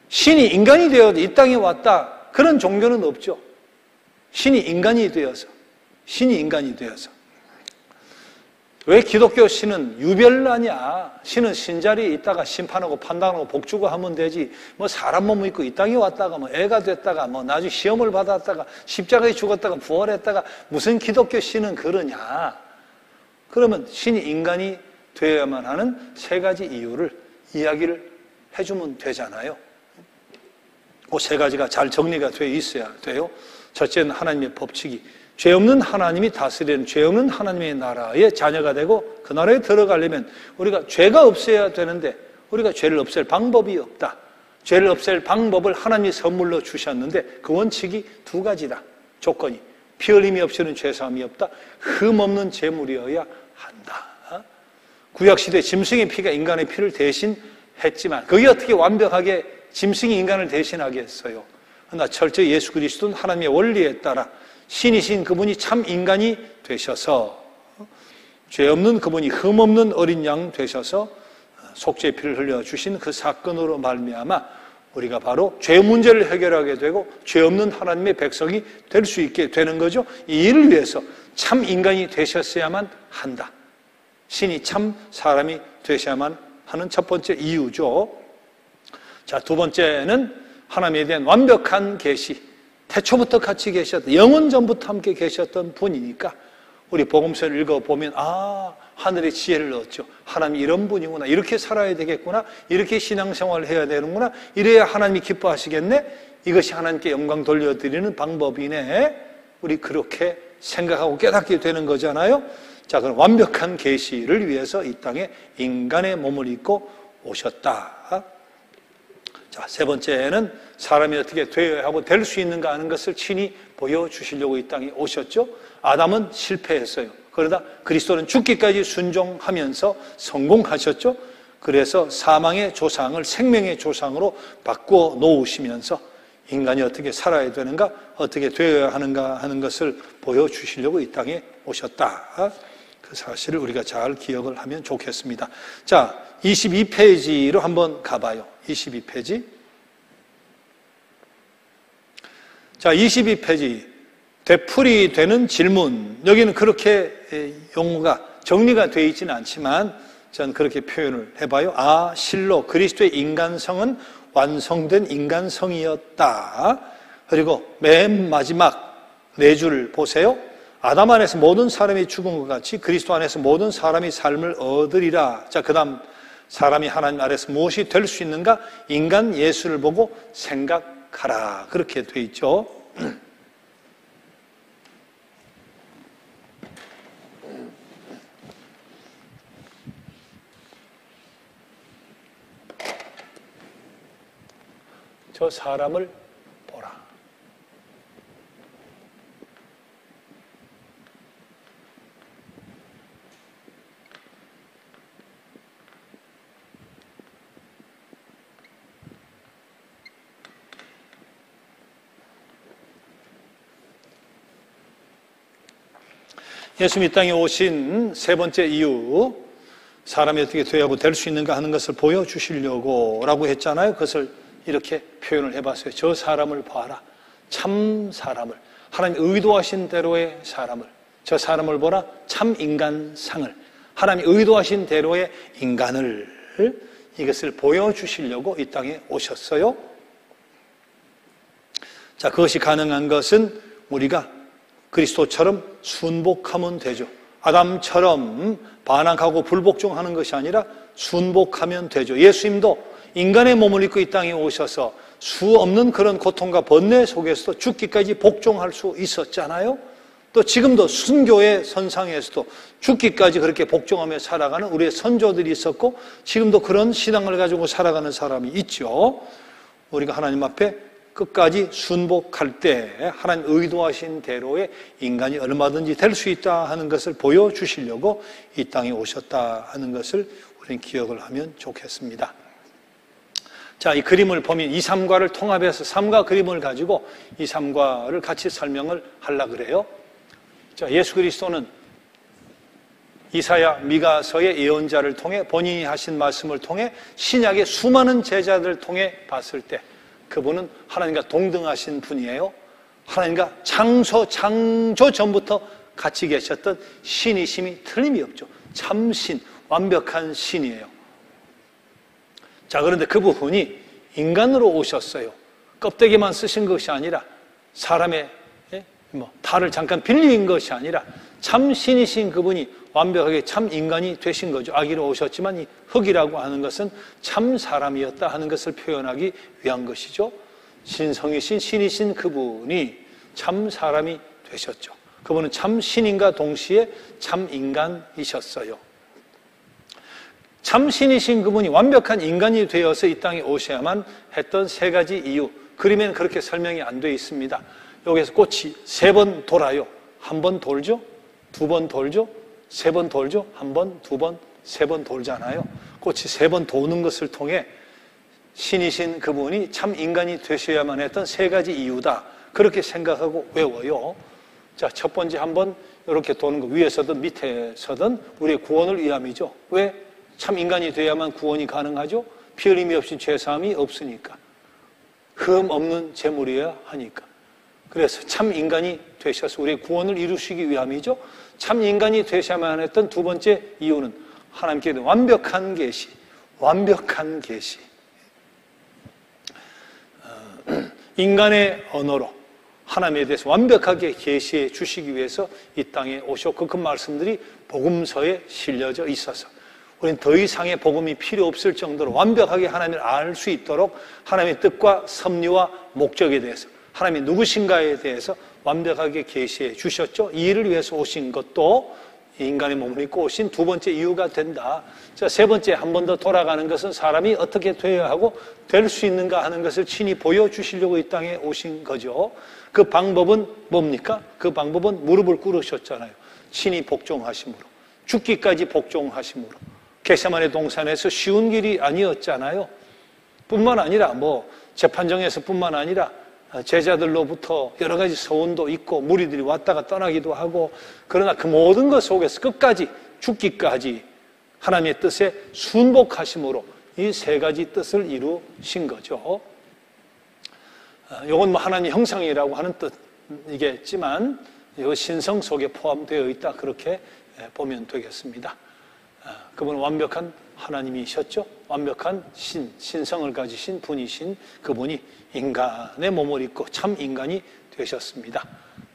신이 인간이 되어 이 땅에 왔다 그런 종교는 없죠. 신이 인간이 되어서 왜 기독교 신은 유별나냐? 신은 신자리에 있다가 심판하고 판단하고 복주고 하면 되지. 뭐 사람 몸 입고 이 땅에 왔다가 뭐 애가 됐다가 뭐 나중에 시험을 받았다가 십자가에 죽었다가 부활했다가 무슨 기독교 신은 그러냐? 그러면 신이 인간이 되어야만 하는 3가지 이유를 이야기를 해주면 되잖아요. 그 3가지가 잘 정리가 되어 있어야 돼요. 첫째는 하나님의 법칙이 죄 없는 하나님이 다스리는 죄 없는 하나님의 나라의 자녀가 되고 그 나라에 들어가려면 우리가 죄가 없어야 되는데 우리가 죄를 없앨 방법이 없다. 죄를 없앨 방법을 하나님이 선물로 주셨는데 그 원칙이 2가지다. 조건이 피 흘림이 없이는 죄사함이 없다. 흠 없는 제물이어야 한다. 구약시대 짐승의 피가 인간의 피를 대신했지만 그게 어떻게 완벽하게 짐승이 인간을 대신하겠어요? 그러나 철저히 예수 그리스도는 하나님의 원리에 따라 신이신 그분이 참 인간이 되셔서 죄 없는 그분이 흠 없는 어린 양 되셔서 속죄의 피를 흘려주신 그 사건으로 말미암아 우리가 바로 죄 문제를 해결하게 되고 죄 없는 하나님의 백성이 될 수 있게 되는 거죠. 이 일을 위해서 참 인간이 되셨어야만 한다. 신이 참 사람이 되셔야만 하는 첫 번째 이유죠. 자, 두 번째는 하나님에 대한 완벽한 계시. 태초부터 같이 계셨던, 영원 전부터 함께 계셨던 분이니까 우리 복음서를 읽어보면 하늘의 지혜를 얻죠. 하나님이 이런 분이구나. 이렇게 살아야 되겠구나. 이렇게 신앙생활을 해야 되는구나. 이래야 하나님이 기뻐하시겠네. 이것이 하나님께 영광 돌려드리는 방법이네. 우리 그렇게 생각하고 깨닫게 되는 거잖아요. 자, 그럼 완벽한 계시를 위해서 이 땅에 인간의 몸을 입고 오셨다. 자, 세 번째는 사람이 어떻게 되어야 하고 될 수 있는가 하는 것을 친히 보여주시려고 이 땅에 오셨죠. 아담은 실패했어요. 그러다 그리스도는 죽기까지 순종하면서 성공하셨죠. 그래서 사망의 조상을 생명의 조상으로 바꾸어 놓으시면서 인간이 어떻게 살아야 되는가, 어떻게 되어야 하는가 하는 것을 보여주시려고 이 땅에 오셨다. 그 사실을 우리가 잘 기억을 하면 좋겠습니다. 자, 22페이지로 한번 가봐요. 22페이지. 자, 22페이지. 되풀이 되는 질문. 여기는 그렇게 용어가 정리가 되어 있지는 않지만 저는 그렇게 표현을 해봐요. 실로 그리스도의 인간성은 완성된 인간성이었다. 그리고 맨 마지막 네 줄 보세요. 아담 안에서 모든 사람이 죽은 것 같이 그리스도 안에서 모든 사람이 삶을 얻으리라. 자, 그 다음 사람이 하나님 아래서 무엇이 될 수 있는가? 인간 예수를 보고 생각하라. 그렇게 돼 있죠. 저 사람을 보라. 예수님 이 땅에 오신 세 번째 이유, 사람이 어떻게 되어야 될 수 있는가 하는 것을 보여주시려고 라고 했잖아요. 그것을 이렇게 표현을 해봤어요. 저 사람을 봐라. 참 사람을. 하나님 의도하신 대로의 사람을. 저 사람을 보라. 참 인간상을. 하나님 의도하신 대로의 인간을, 이것을 보여주시려고 이 땅에 오셨어요. 자, 그것이 가능한 것은 우리가 그리스도처럼 순복하면 되죠. 아담처럼 반항하고 불복종하는 것이 아니라 순복하면 되죠. 예수님도 인간의 몸을 입고 이 땅에 오셔서 수 없는 그런 고통과 번뇌 속에서도 죽기까지 복종할 수 있었잖아요. 또 지금도 순교의 선상에서도 죽기까지 그렇게 복종하며 살아가는 우리의 선조들이 있었고 지금도 그런 신앙을 가지고 살아가는 사람이 있죠. 우리가 하나님 앞에 끝까지 순복할 때 하나님 의도하신 대로의 인간이 얼마든지 될 수 있다 하는 것을 보여주시려고 이 땅에 오셨다 하는 것을 우리는 기억을 하면 좋겠습니다. 자, 이 그림을 보면 2, 3과를 통합해서 3과 그림을 가지고 2, 3과를 같이 설명을 하려고 그래요. 자, 예수 그리스도는 이사야, 미가서의 예언자를 통해 본인이 하신 말씀을 통해 신약의 수많은 제자들을 통해 봤을 때 그분은 하나님과 동등하신 분이에요. 하나님과 창조 전부터 같이 계셨던 신이심이 틀림이 없죠. 참신, 완벽한 신이에요. 자, 그런데 그 부분이 인간으로 오셨어요. 껍데기만 쓰신 것이 아니라 사람의 탈을 잠깐 빌린 것이 아니라 참 신이신 그분이 완벽하게 참 인간이 되신 거죠. 아기로 오셨지만 이 흙이라고 하는 것은 참 사람이었다 하는 것을 표현하기 위한 것이죠. 신성이신 신이신 그분이 참 사람이 되셨죠. 그분은 참 신인과 동시에 참 인간이셨어요. 참 신이신 그분이 완벽한 인간이 되어서 이 땅에 오셔야만 했던 세 가지 이유, 그림에는 그렇게 설명이 안 되어 있습니다. 여기서 꽃이 3번 돌아요. 한 번 돌죠? 두 번 돌죠? 세 번 돌죠? 한 번, 두 번, 세 번 돌잖아요. 꽃이 세 번 도는 것을 통해 신이신 그분이 참 인간이 되셔야만 했던 세 가지 이유다. 그렇게 생각하고 외워요. 자, 첫 번째 한번 이렇게 도는 거, 위에서든 밑에서든 우리의 구원을 위함이죠. 왜? 참 인간이 돼야만 구원이 가능하죠? 피 흘림이 없이 죄사함이 없으니까. 흠 없는 제물이어야 하니까. 그래서 참 인간이 되셔서 우리의 구원을 이루시기 위함이죠. 참 인간이 되셔야만 했던 두 번째 이유는 하나님께 완벽한 계시, 완벽한 계시. 인간의 언어로 하나님에 대해서 완벽하게 계시해 주시기 위해서 이 땅에 오셨고 그 말씀들이 복음서에 실려져 있어서 우리는 더 이상의 복음이 필요 없을 정도로 완벽하게 하나님을 알 수 있도록 하나님의 뜻과 섭리와 목적에 대해서 하나님이 누구신가에 대해서 완벽하게 계시해 주셨죠. 이 일을 위해서 오신 것도 인간의 몸을 입고 오신 두 번째 이유가 된다. 자, 세 번째, 한 번 더 돌아가는 것은 사람이 어떻게 되어야 하고 될 수 있는가 하는 것을 친히 보여주시려고 이 땅에 오신 거죠. 그 방법은 뭡니까? 그 방법은 무릎을 꿇으셨잖아요. 친히 복종하심으로, 죽기까지 복종하심으로. 겟세마네 동산에서 쉬운 길이 아니었잖아요. 뿐만 아니라 재판정에서 뿐만 아니라 제자들로부터 여러 가지 서운도 있고 무리들이 왔다가 떠나기도 하고, 그러나 그 모든 것 속에서 끝까지 죽기까지 하나님의 뜻에 순복하심으로 이 세 가지 뜻을 이루신 거죠. 이건 하나님 형상이라고 하는 뜻이겠지만 이거 신성 속에 포함되어 있다, 그렇게 보면 되겠습니다. 그분은 완벽한 하나님이셨죠. 완벽한 신성을 가지신 분이신 그분이 인간의 몸을 입고 참 인간이 되셨습니다.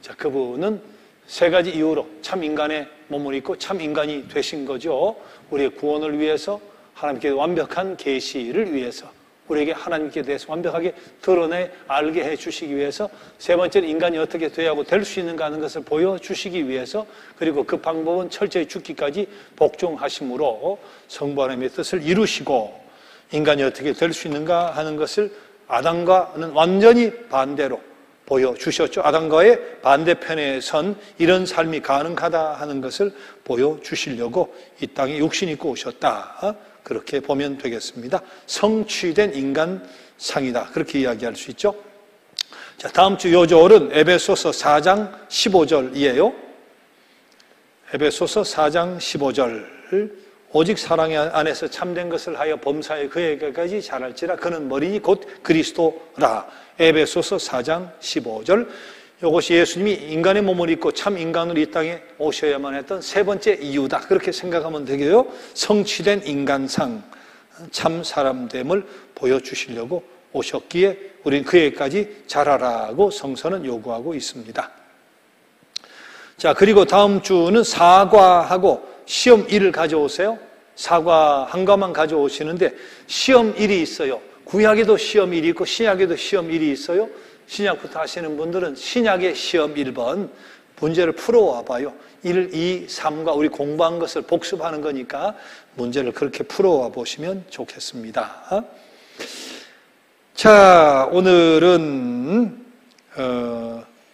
자, 그분은 세 가지 이유로 참 인간의 몸을 입고 참 인간이 되신 거죠. 우리의 구원을 위해서, 하나님께 완벽한 계시를 위해서, 우리에게 하나님께 대해서 완벽하게 드러내 알게 해주시기 위해서, 세 번째는 인간이 어떻게 돼야 하고 될 수 있는가 하는 것을 보여주시기 위해서, 그리고 그 방법은 철저히 죽기까지 복종하심으로 성부 하나님의 뜻을 이루시고, 인간이 어떻게 될 수 있는가 하는 것을 아담과는 완전히 반대로 보여주셨죠. 아담과의 반대편에 선 이런 삶이 가능하다 하는 것을 보여주시려고 이 땅에 육신 입고 오셨다, 그렇게 보면 되겠습니다. 성취된 인간상이다, 그렇게 이야기할 수 있죠. 자, 다음 주 요절은 에베소서 4장 15절이에요. 에베소서 4장 15절. 오직 사랑 안에서 참된 것을 하여 범사에 그에게까지 자랄지라. 그는 머리니 곧 그리스도라. 에베소서 4장 15절. 이것이 예수님이 인간의 몸을 입고 참 인간으로 이 땅에 오셔야만 했던 세 번째 이유다, 그렇게 생각하면 되게요. 성취된 인간상, 참 사람됨을 보여주시려고 오셨기에 우리는 그에게까지 자라라고 성서는 요구하고 있습니다. 자, 그리고 다음 주는 사과하고 시험 1을 가져오세요. 사과 한 과만 가져오시는데 시험 1이 있어요. 구약에도 시험 1이 있고 신약에도 시험 1이 있어요. 신약부터 하시는 분들은 신약의 시험 1번 문제를 풀어와 봐요. 1, 2, 3과 우리 공부한 것을 복습하는 거니까 문제를 그렇게 풀어와 보시면 좋겠습니다. 자, 오늘은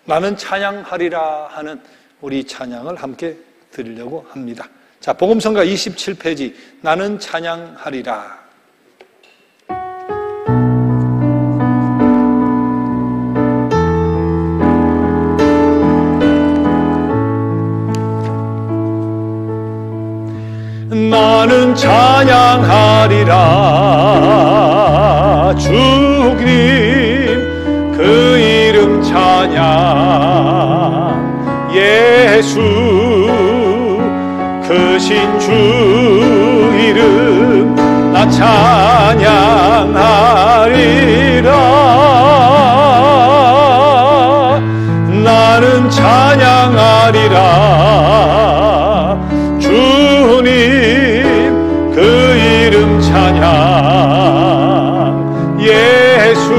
나는 찬양하리라 하는 우리 찬양을 함께 드리려고 합니다. 자, 복음성가 27페이지 나는 찬양하리라. 나는 찬양하리라 주님 그 이름 찬양 예수 크신 주 이름 나 찬양하리라 나는 찬양하리라 주님 그 이름 찬양 예수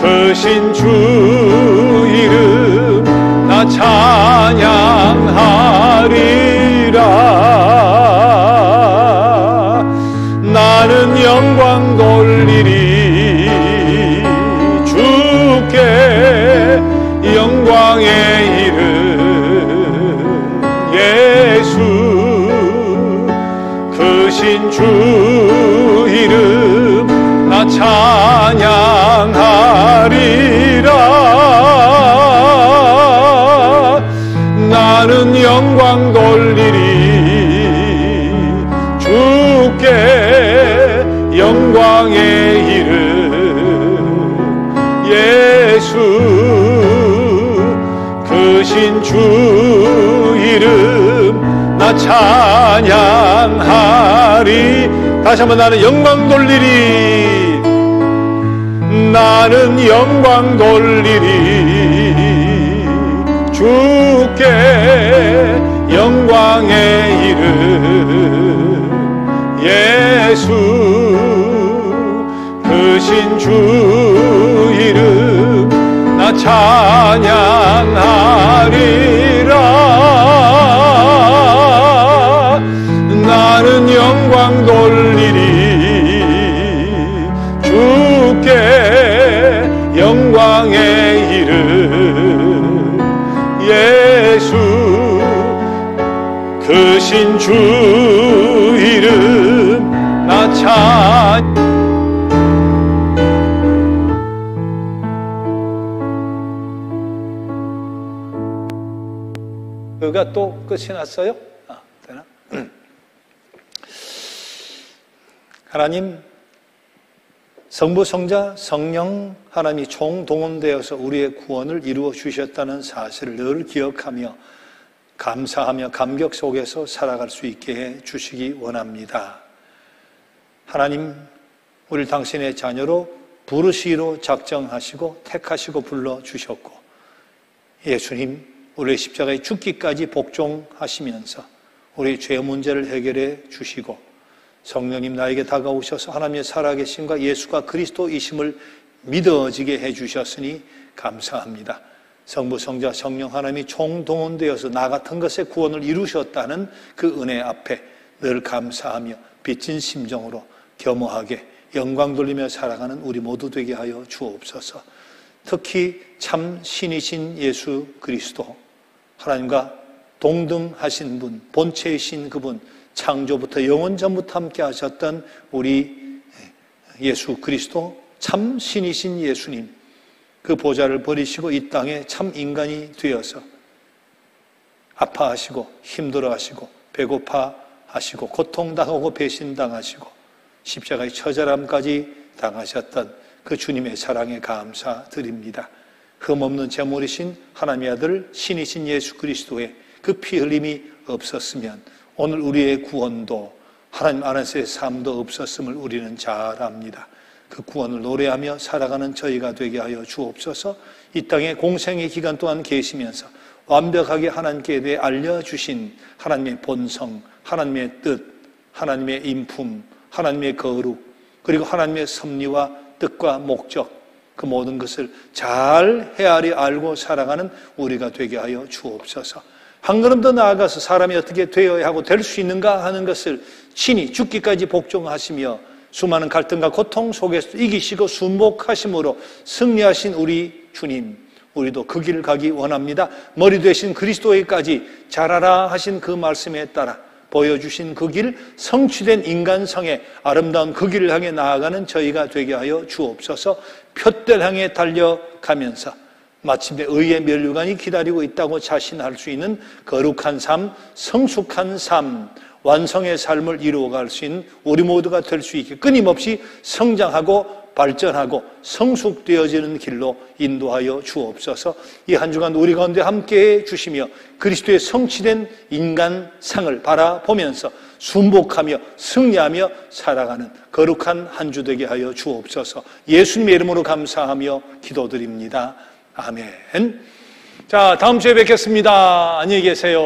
크신 주 이름 나 찬양하리라 나는 영광 돌리리 주께 영광의 주 이름 나 찬양하리라. 나는 영광 돌리리 주께 영광의 이름 예수 크신 주 이름 나 찬양하리. 다시 한번 나는 영광 돌리리. 나는 영광 돌리리 주께 영광의 이름 예수 크신 주 이름 나 찬양하리라. 나는 영광 돌리리 주께 영광의 이름 예수 크신 주 이름 나 찬양. 그가 또 끝이 났어요? 되나? 하나님, 성부, 성자, 성령 하나님이 총동원되어서 우리의 구원을 이루어 주셨다는 사실을 늘 기억하며 감사하며 감격 속에서 살아갈 수 있게 해 주시기 원합니다. 하나님, 우리를 당신의 자녀로 부르시기로 작정하시고 택하시고 불러주셨고 예수님, 우리의 십자가에 죽기까지 복종하시면서 우리의 죄 문제를 해결해 주시고 성령님 나에게 다가오셔서 하나님의 살아계심과 예수가 그리스도이심을 믿어지게 해주셨으니 감사합니다. 성부, 성자, 성령 하나님이 총동원되어서 나 같은 것의 구원을 이루셨다는 그 은혜 앞에 늘 감사하며 빚진 심정으로 겸허하게 영광 돌리며 살아가는 우리 모두 되게 하여 주옵소서. 특히 참 신이신 예수 그리스도 하나님과 동등하신 분, 본체이신 그분, 창조부터 영원 전부터 함께 하셨던 우리 예수 그리스도 참 신이신 예수님, 그 보좌를 버리시고 이 땅에 참 인간이 되어서 아파하시고 힘들어하시고 배고파하시고 고통당하고 배신당하시고 십자가의 처절함까지 당하셨던 그 주님의 사랑에 감사드립니다. 흠없는 제물이신 하나님의 아들 신이신 예수 그리스도의 그 피 흘림이 없었으면 오늘 우리의 구원도 하나님 안에서의 삶도 없었음을 우리는 잘 압니다. 그 구원을 노래하며 살아가는 저희가 되게 하여 주옵소서. 이 땅에 공생의 기간 동안 계시면서 완벽하게 하나님께 대해 알려주신 하나님의 본성, 하나님의 뜻, 하나님의 인품, 하나님의 거룩, 그리고 하나님의 섭리와 뜻과 목적, 그 모든 것을 잘 헤아리 알고 살아가는 우리가 되게 하여 주옵소서. 한 걸음 더 나아가서 사람이 어떻게 되어야 하고 될 수 있는가 하는 것을 친히 죽기까지 복종하시며 수많은 갈등과 고통 속에서 이기시고 순복하심으로 승리하신 우리 주님, 우리도 그 길을 가기 원합니다. 머리 되신 그리스도에까지 자라라 하신 그 말씀에 따라 보여주신 그 길, 성취된 인간성의 아름다운 그 길을 향해 나아가는 저희가 되게 하여 주옵소서. 푯대를 향해 달려가면서 마침내 의의 면류관이 기다리고 있다고 자신할 수 있는 거룩한 삶, 성숙한 삶, 완성의 삶을 이루어갈 수 있는 우리 모두가 될 수 있게 끊임없이 성장하고 발전하고 성숙되어지는 길로 인도하여 주옵소서. 이 한 주간 우리 가운데 함께해 주시며 그리스도의 성취된 인간상을 바라보면서 순복하며 승리하며 살아가는 거룩한 한 주 되게 하여 주옵소서. 예수님의 이름으로 감사하며 기도드립니다. 아멘. 자, 다음 주에 뵙겠습니다. 안녕히 계세요.